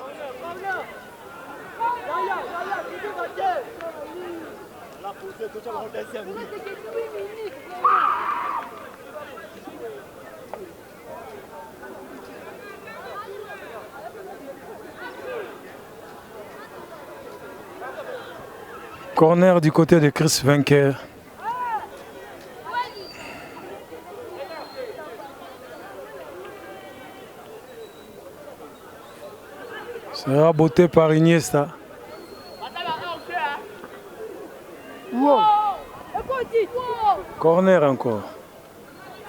Corner du côté de Chris Vainqueur. Sera botté par Iniesta. Corner encore.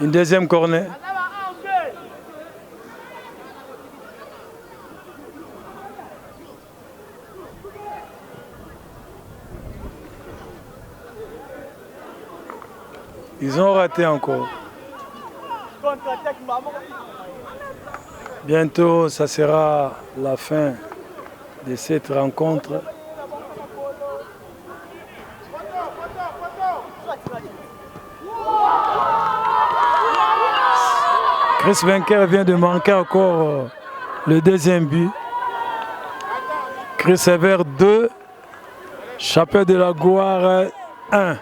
Une deuxième corner. Ils ont raté encore. Bientôt, ça sera la fin de cette rencontre. Chris Vainqueur vient de manquer encore le deuxième but. Chris Sauveur 2, Chapelle de la Gloire 1.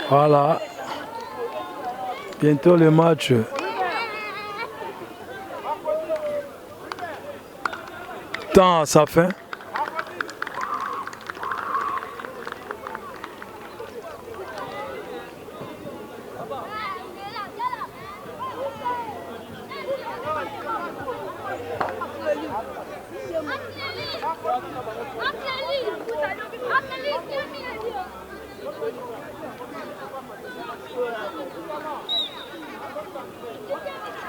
Voilà. Bientôt le match tend à sa fin.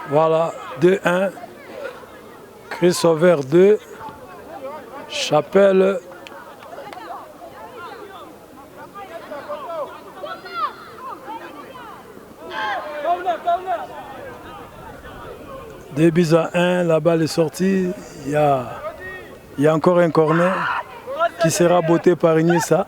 Voilà, 2-1. Chris Sauveur 2. Chapelle. Deux buts à 1, la balle est sortie. Il y a encore un corner qui sera botté par Iniesta.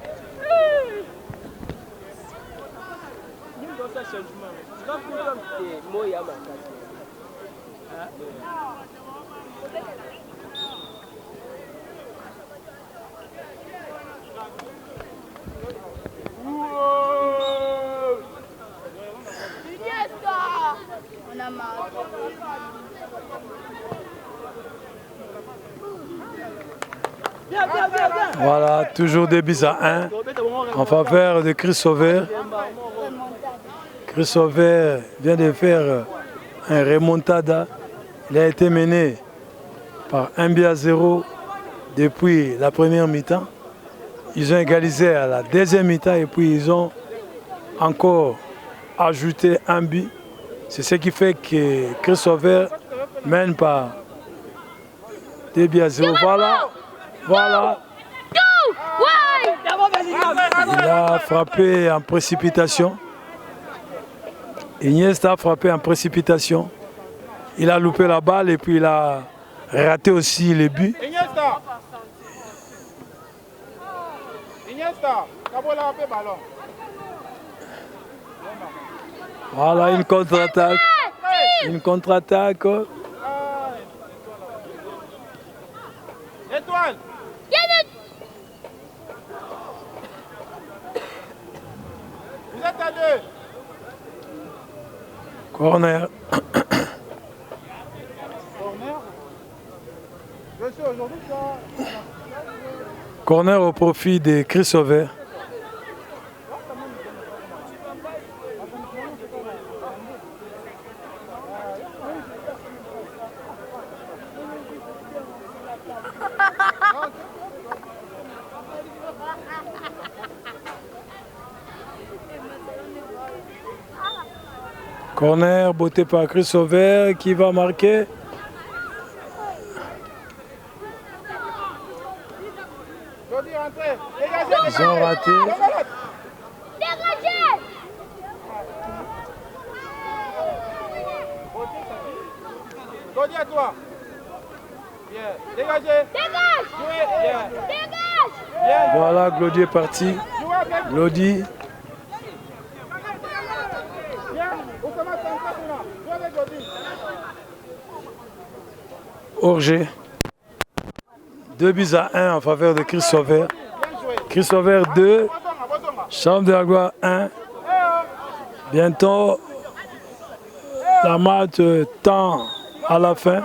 Voilà, toujours 2 buts à 1 en faveur de Chris Sauveur. Chris Sauveur vient de faire un remontada Il a été mené par 1-0 depuis la première mi-temps. Ils ont égalisé à la deuxième mi-temps et puis ils ont encore ajouté un but. C'est ce qui fait que Christopher mène par 2-0. Voilà. Il a frappé en précipitation. Iniesta a frappé en précipitation. Il a loupé la balle et puis il a raté aussi les buts. Voilà une contre-attaque. Une contre-attaque. Étoile. Vous êtes à deux. Corner. Corner au profit de Christopher. Corner botté par Christopher qui va marquer. Ils ont raté. Godi à toi. Bien. Dégagez. Dégage. Dégage. Voilà, Glody est parti. Glody. Orgé. 2-1 en faveur de Christopher. Christopher 2, Chambre de la Gloire 1. Bientôt, la match tend à la fin.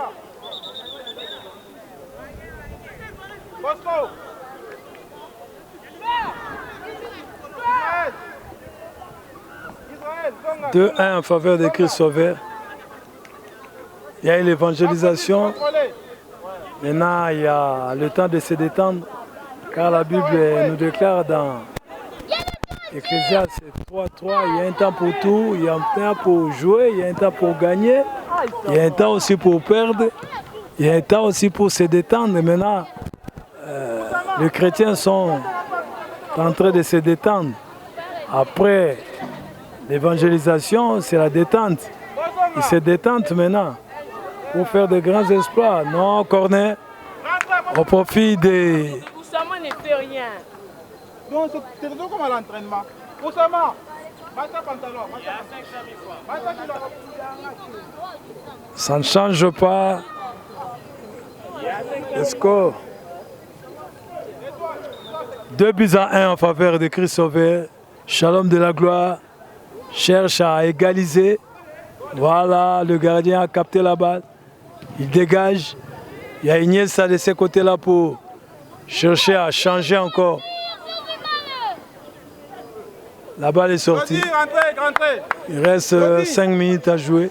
« 2-1 en faveur de Christopher. Il y a eu l'évangélisation. Maintenant, il y a le temps de se détendre, car la Bible nous déclare dans Ecclésiaste 3.3, il y a un temps pour tout, il y a un temps pour jouer, il y a un temps pour gagner, il y a un temps aussi pour perdre, il y a un temps aussi pour se détendre. Et maintenant, les chrétiens sont en train de se détendre. Après l'évangélisation, c'est la détente. Ils se détendent maintenant pour faire de grands exploits. Non, corner, au profit des... Oussama ne fait rien. Donc, c'est comme à l'entraînement. Oussama, mets ta pantalon. Ça ne change pas le score. 2-1 en faveur de Christopher. Shalom de la Gloire cherche à égaliser. Voilà, le gardien a capté la balle. Il dégage. Il y a Iniesta de ce côté-là pour chercher à changer encore. La balle est sortie. Il reste 5 minutes à jouer.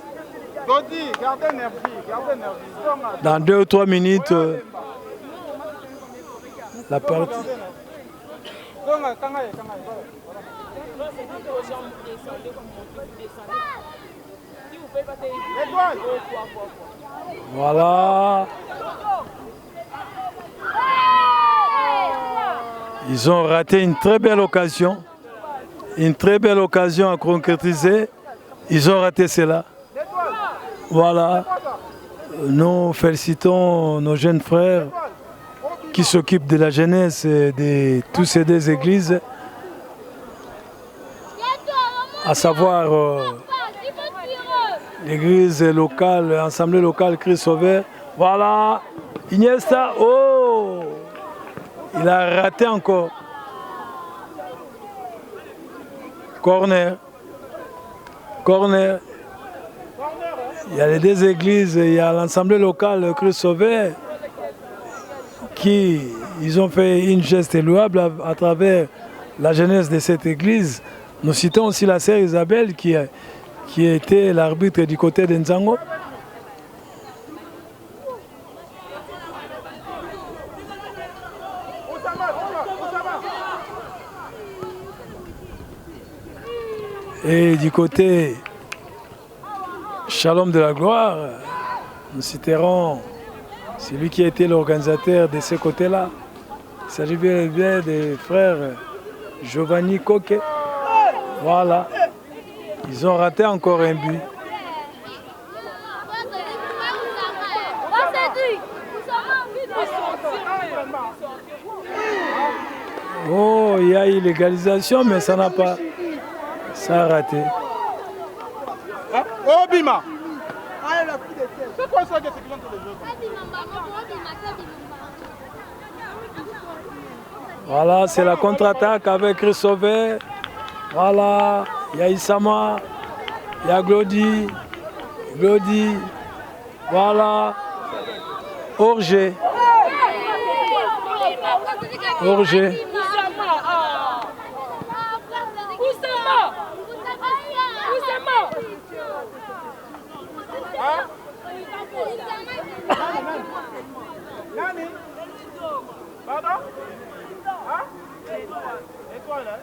Dans 2 ou 3 minutes, la partie. Voilà. Ils ont raté une très belle occasion. Une très belle occasion à concrétiser. Ils ont raté cela. Voilà. Nous félicitons nos jeunes frères qui s'occupent de la jeunesse de tous ces deux églises. À savoir l'église locale, l'assemblée locale Christ-Sauveur. Voilà, Iniesta, oh, il a raté encore. Corner. Corner. Il y a les deux églises, il y a l'assemblée locale Christ-Sauveur qui ils ont fait une geste louable à travers la jeunesse de cette église. Nous citons aussi la sœur Isabelle qui était l'arbitre du côté de Nzango. Et du côté Shalom de la Gloire, nous citerons celui qui a été l'organisateur de ce côté-là. Il s'agit bien des frères Giovanni Koke. Voilà. Ils ont raté encore un but. Oh, il y a eu l'égalisation, mais ça n'a pas. Ça a raté. Oh, Bima! C'est quoi ça que c'est qui vient tous les jours? Voilà, c'est la contre-attaque avec Christopher. Voilà, il y a Issama, il y a Glody. Voilà. Orgé. Nani? Pardon? Hein? Étoile, hein?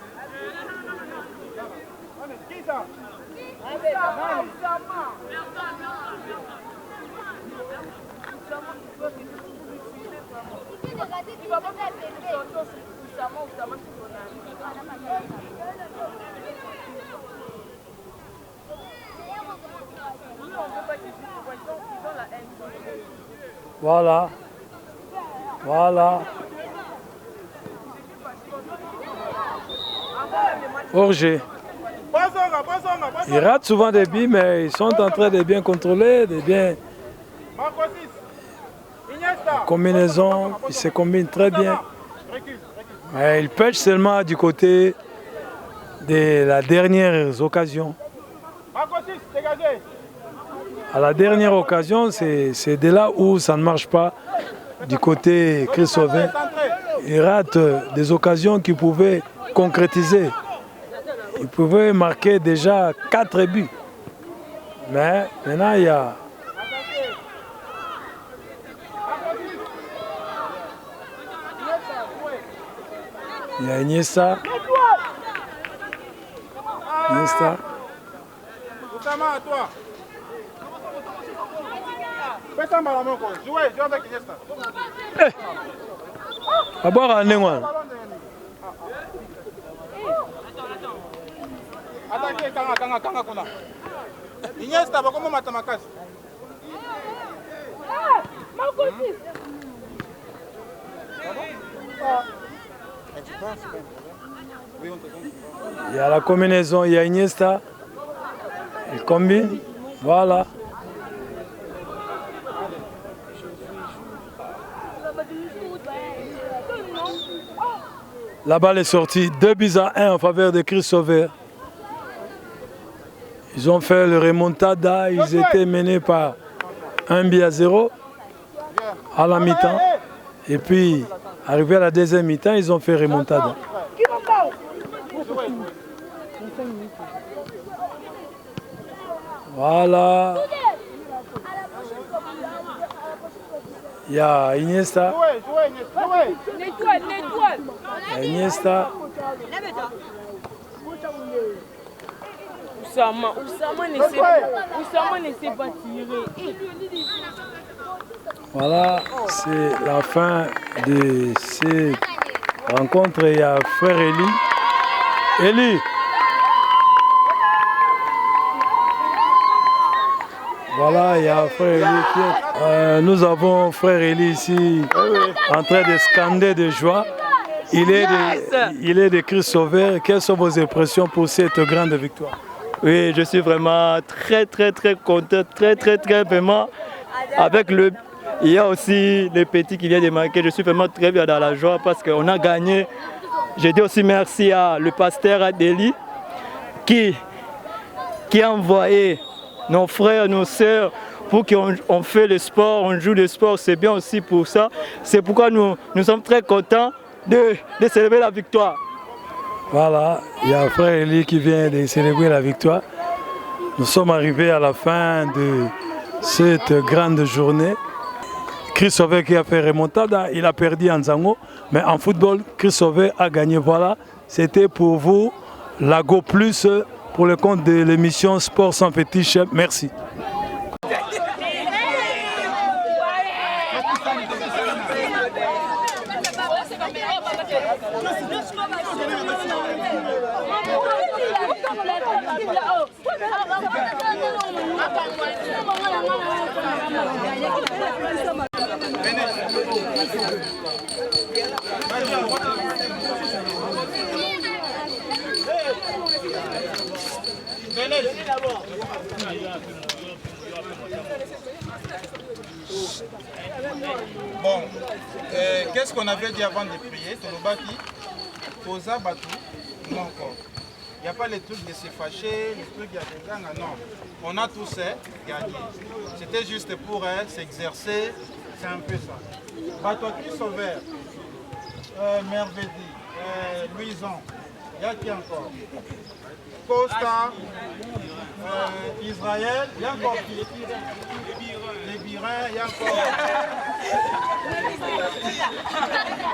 Qui ça? Voilà. Voilà. Orgé. Ils ratent souvent des buts, mais ils sont en train de bien contrôler, de bien. La combinaison, ils se combinent très bien. Mais ils pêchent seulement du côté de la dernière occasion. À la dernière occasion, c'est de là où ça ne marche pas. Du côté Christopher, ils ratent des occasions qu'ils pouvaient concrétiser. Ils pouvaient marquer déjà 4 buts. Mais maintenant, il y a... Il y a Iniesta. Oussama, à toi. Fais ça mal à mon coach. Jouez avec Iniesta. D'abord, à Néouan. Attaquez, Kanga, Kuna. Iniesta, comment Matamakas? Il y a la combinaison, il y a Iniesta. Il combine. Voilà. La balle est sortie. 2-1 en faveur de Christopher. Ils ont fait le remontada. Ils étaient menés par 1-0 à la mi-temps. Et puis, arrivé à la deuxième mi-temps, ils ont fait remontada. Voilà. Il y a Iniesta. Iniesta. Oussama ne sait pas tirer. Voilà, c'est la fin de cette rencontre. Il y a frère Eli. Voilà, il y a frère Eli qui est... nous avons frère Eli ici en train de scander de joie. Il est de Christopher. Quelles sont vos impressions pour cette grande victoire? Oui, je suis vraiment très content, très vraiment avec le... Il y a aussi les petits qui viennent de marquer. Je suis vraiment très bien dans la joie parce qu'on a gagné. Je dis aussi merci à le pasteur Adélie qui a envoyé nos frères, nos sœurs pour qu'on fait le sport, on joue le sport. C'est bien aussi pour ça. C'est pourquoi nous sommes très contents de célébrer la victoire. Voilà, il y a frère Eli qui vient de célébrer la victoire. Nous sommes arrivés à la fin de cette grande journée. Christopher qui a fait remontada, il a perdu en Zango, mais en football, Christopher a gagné. Voilà, c'était pour vous l'Ago Plus pour le compte de l'émission Sport sans fétiche. Merci. Bon, qu'est-ce qu'on avait dit avant de prier? Tolobaki, Toza Batou, non encore. Il n'y a pas les trucs de se fâcher, les trucs de des non. On a tous gagné. C'était juste pour s'exercer, c'est un peu ça. Batoki Sauveur, Mervedi, Louison, il y a qui encore? Costa, Israël, il y a encore qui? Les Birins, il y a encore.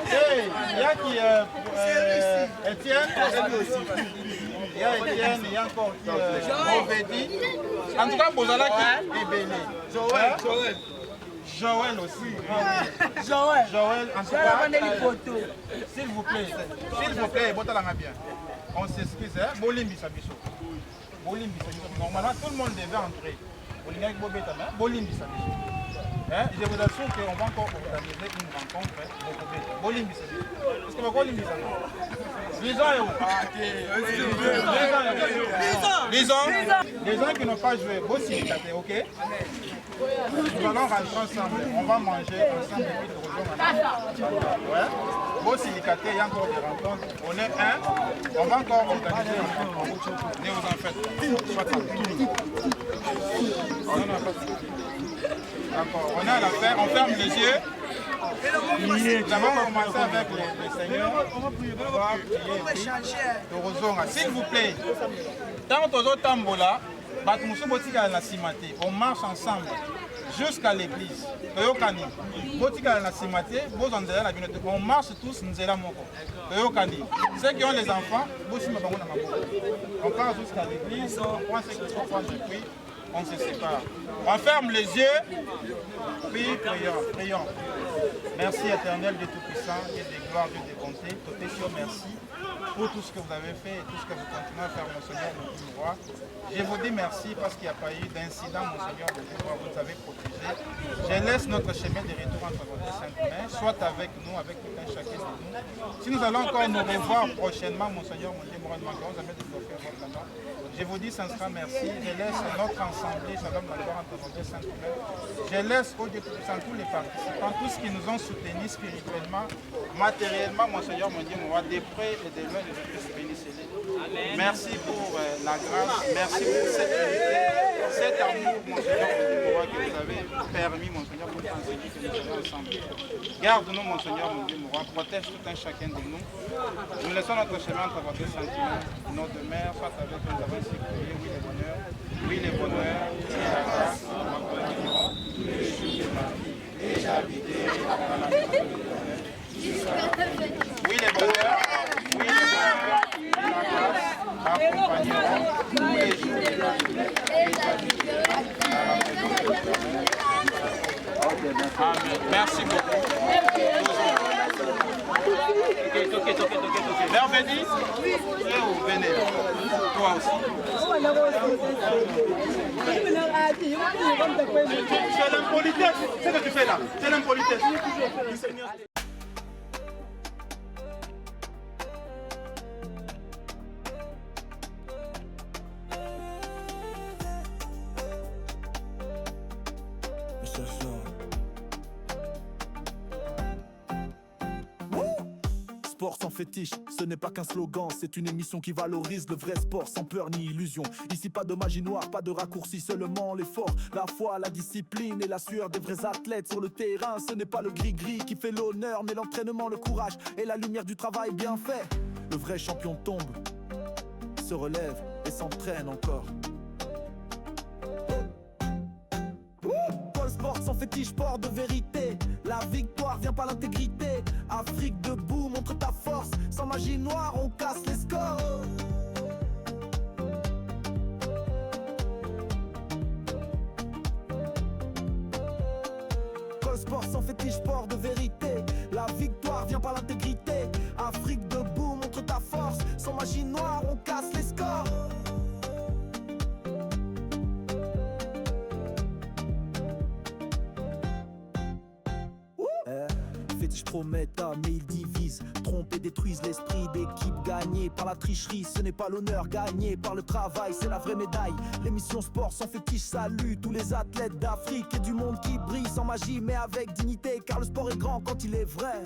Hey, il y a qui? Étienne, il y a Étienne, il y a encore qui? Movedi. En tout cas, Bozala qui est béni. Joël aussi. Joël, en tout cas, s'il vous plaît, bien. On s'excuse, Bolimbi Sabiso. Normalement, tout le monde devait entrer. Bolimbi Sabiso. Je vous assure qu'on va encore organiser une rencontre. Bolimbi Sabiso. Est-ce que Bolimbi Sabiso? Les gens qui n'ont pas joué, Bossi, ok? Nous allons rentrer ensemble, on va manger ensemble et puis nous rejoindre. Beau silicaté, il y a encore des rencontres. On est un, on va encore organiser une rencontre. Ne vous en faites pas. D'accord, on est à la fin, on ferme les yeux. Nous avons commencé avec les seigneurs. On va prier, s'il vous plaît. Tant que nous tambola, on marche ensemble jusqu'à l'église. On marche tous. Ceux qui ont les enfants, on part jusqu'à l'église, on prend ce qu'il faut prendre et puis on se sépare. On ferme les yeux, puis prions. Merci éternel Dieu Tout-Puissant, Dieu de gloire, Dieu de bonté. Merci pour tout ce que vous avez fait et tout ce que vous continuez à faire, mon Seigneur, mon Dieu, roi. Je vous dis merci parce qu'il n'y a pas eu d'incident, mon Seigneur, mon Dieu, roi, vous nous avez protégés. Je laisse notre chemin de retour entre vos saintes mains, soit avec nous, avec tout un chacun de nous. Si nous allons encore nous revoir prochainement, mon Seigneur, mon Dieu, mon roi, vous avez de faire votre nom. Je vous dis, Saint-Sacré, merci. Je laisse notre assemblée, Shalom, la gloire entre vos saintes mains. Je laisse, au Dieu Tout-Puissant, tous les participants, tous qui nous ont soutenus spirituellement, matériellement, mon Seigneur, mon Dieu, mon roi, de près et de loin, de tous bénissez-les. Merci pour la grâce, merci pour cette unité, cet amour, mon Seigneur, mon Dieu, mon roi, que vous avez permis, mon Seigneur, pour t'enseigner que nous soyons ensemble. Garde-nous, mon Seigneur, mon Dieu, mon roi, protège tout un chacun de nous. Nous laissons notre chemin entre vos deux sentiments, nos deux mères, soit avec nous, nous avons ici prié, oui, les bonheurs, et la grâce, et j'habitais dans la oui, les bonheurs, la grâce, accompagneront tous les jours de la vie, et j'habiterai dans la maison de Dieu. Amen. Merci beaucoup. Merveille, venez. Toi aussi. C'est l'impolitesse. C'est ce que tu fais là. C'est l'impolitesse. Sport sans fétiche, ce n'est pas qu'un slogan, c'est une émission qui valorise le vrai sport sans peur ni illusion. Ici pas de magie noire, pas de raccourci, seulement l'effort, la foi, la discipline et la sueur des vrais athlètes sur le terrain. Ce n'est pas le gris-gris qui fait l'honneur, mais l'entraînement, le courage et la lumière du travail bien fait. Le vrai champion tombe, se relève et s'entraîne encore. Sport sans fétiche, sport de vérité. La victoire vient par l'intégrité. Afrique debout, montre ta force. Sans magie noire, on casse les scores. le sport sans fétiche, sport de vérité. La victoire vient par l'intégrité. Afrique debout, montre ta force. Sans magie noire, on casse les scores. Fétiche Prometa, mais ils divisent, trompent et détruisent l'esprit d'équipe. Gagné par la tricherie, ce n'est pas l'honneur. Gagné par le travail, c'est la vraie médaille. L'émission sport sans fétiche salue tous les athlètes d'Afrique et du monde qui brillent sans magie mais avec dignité. Car le sport est grand quand il est vrai.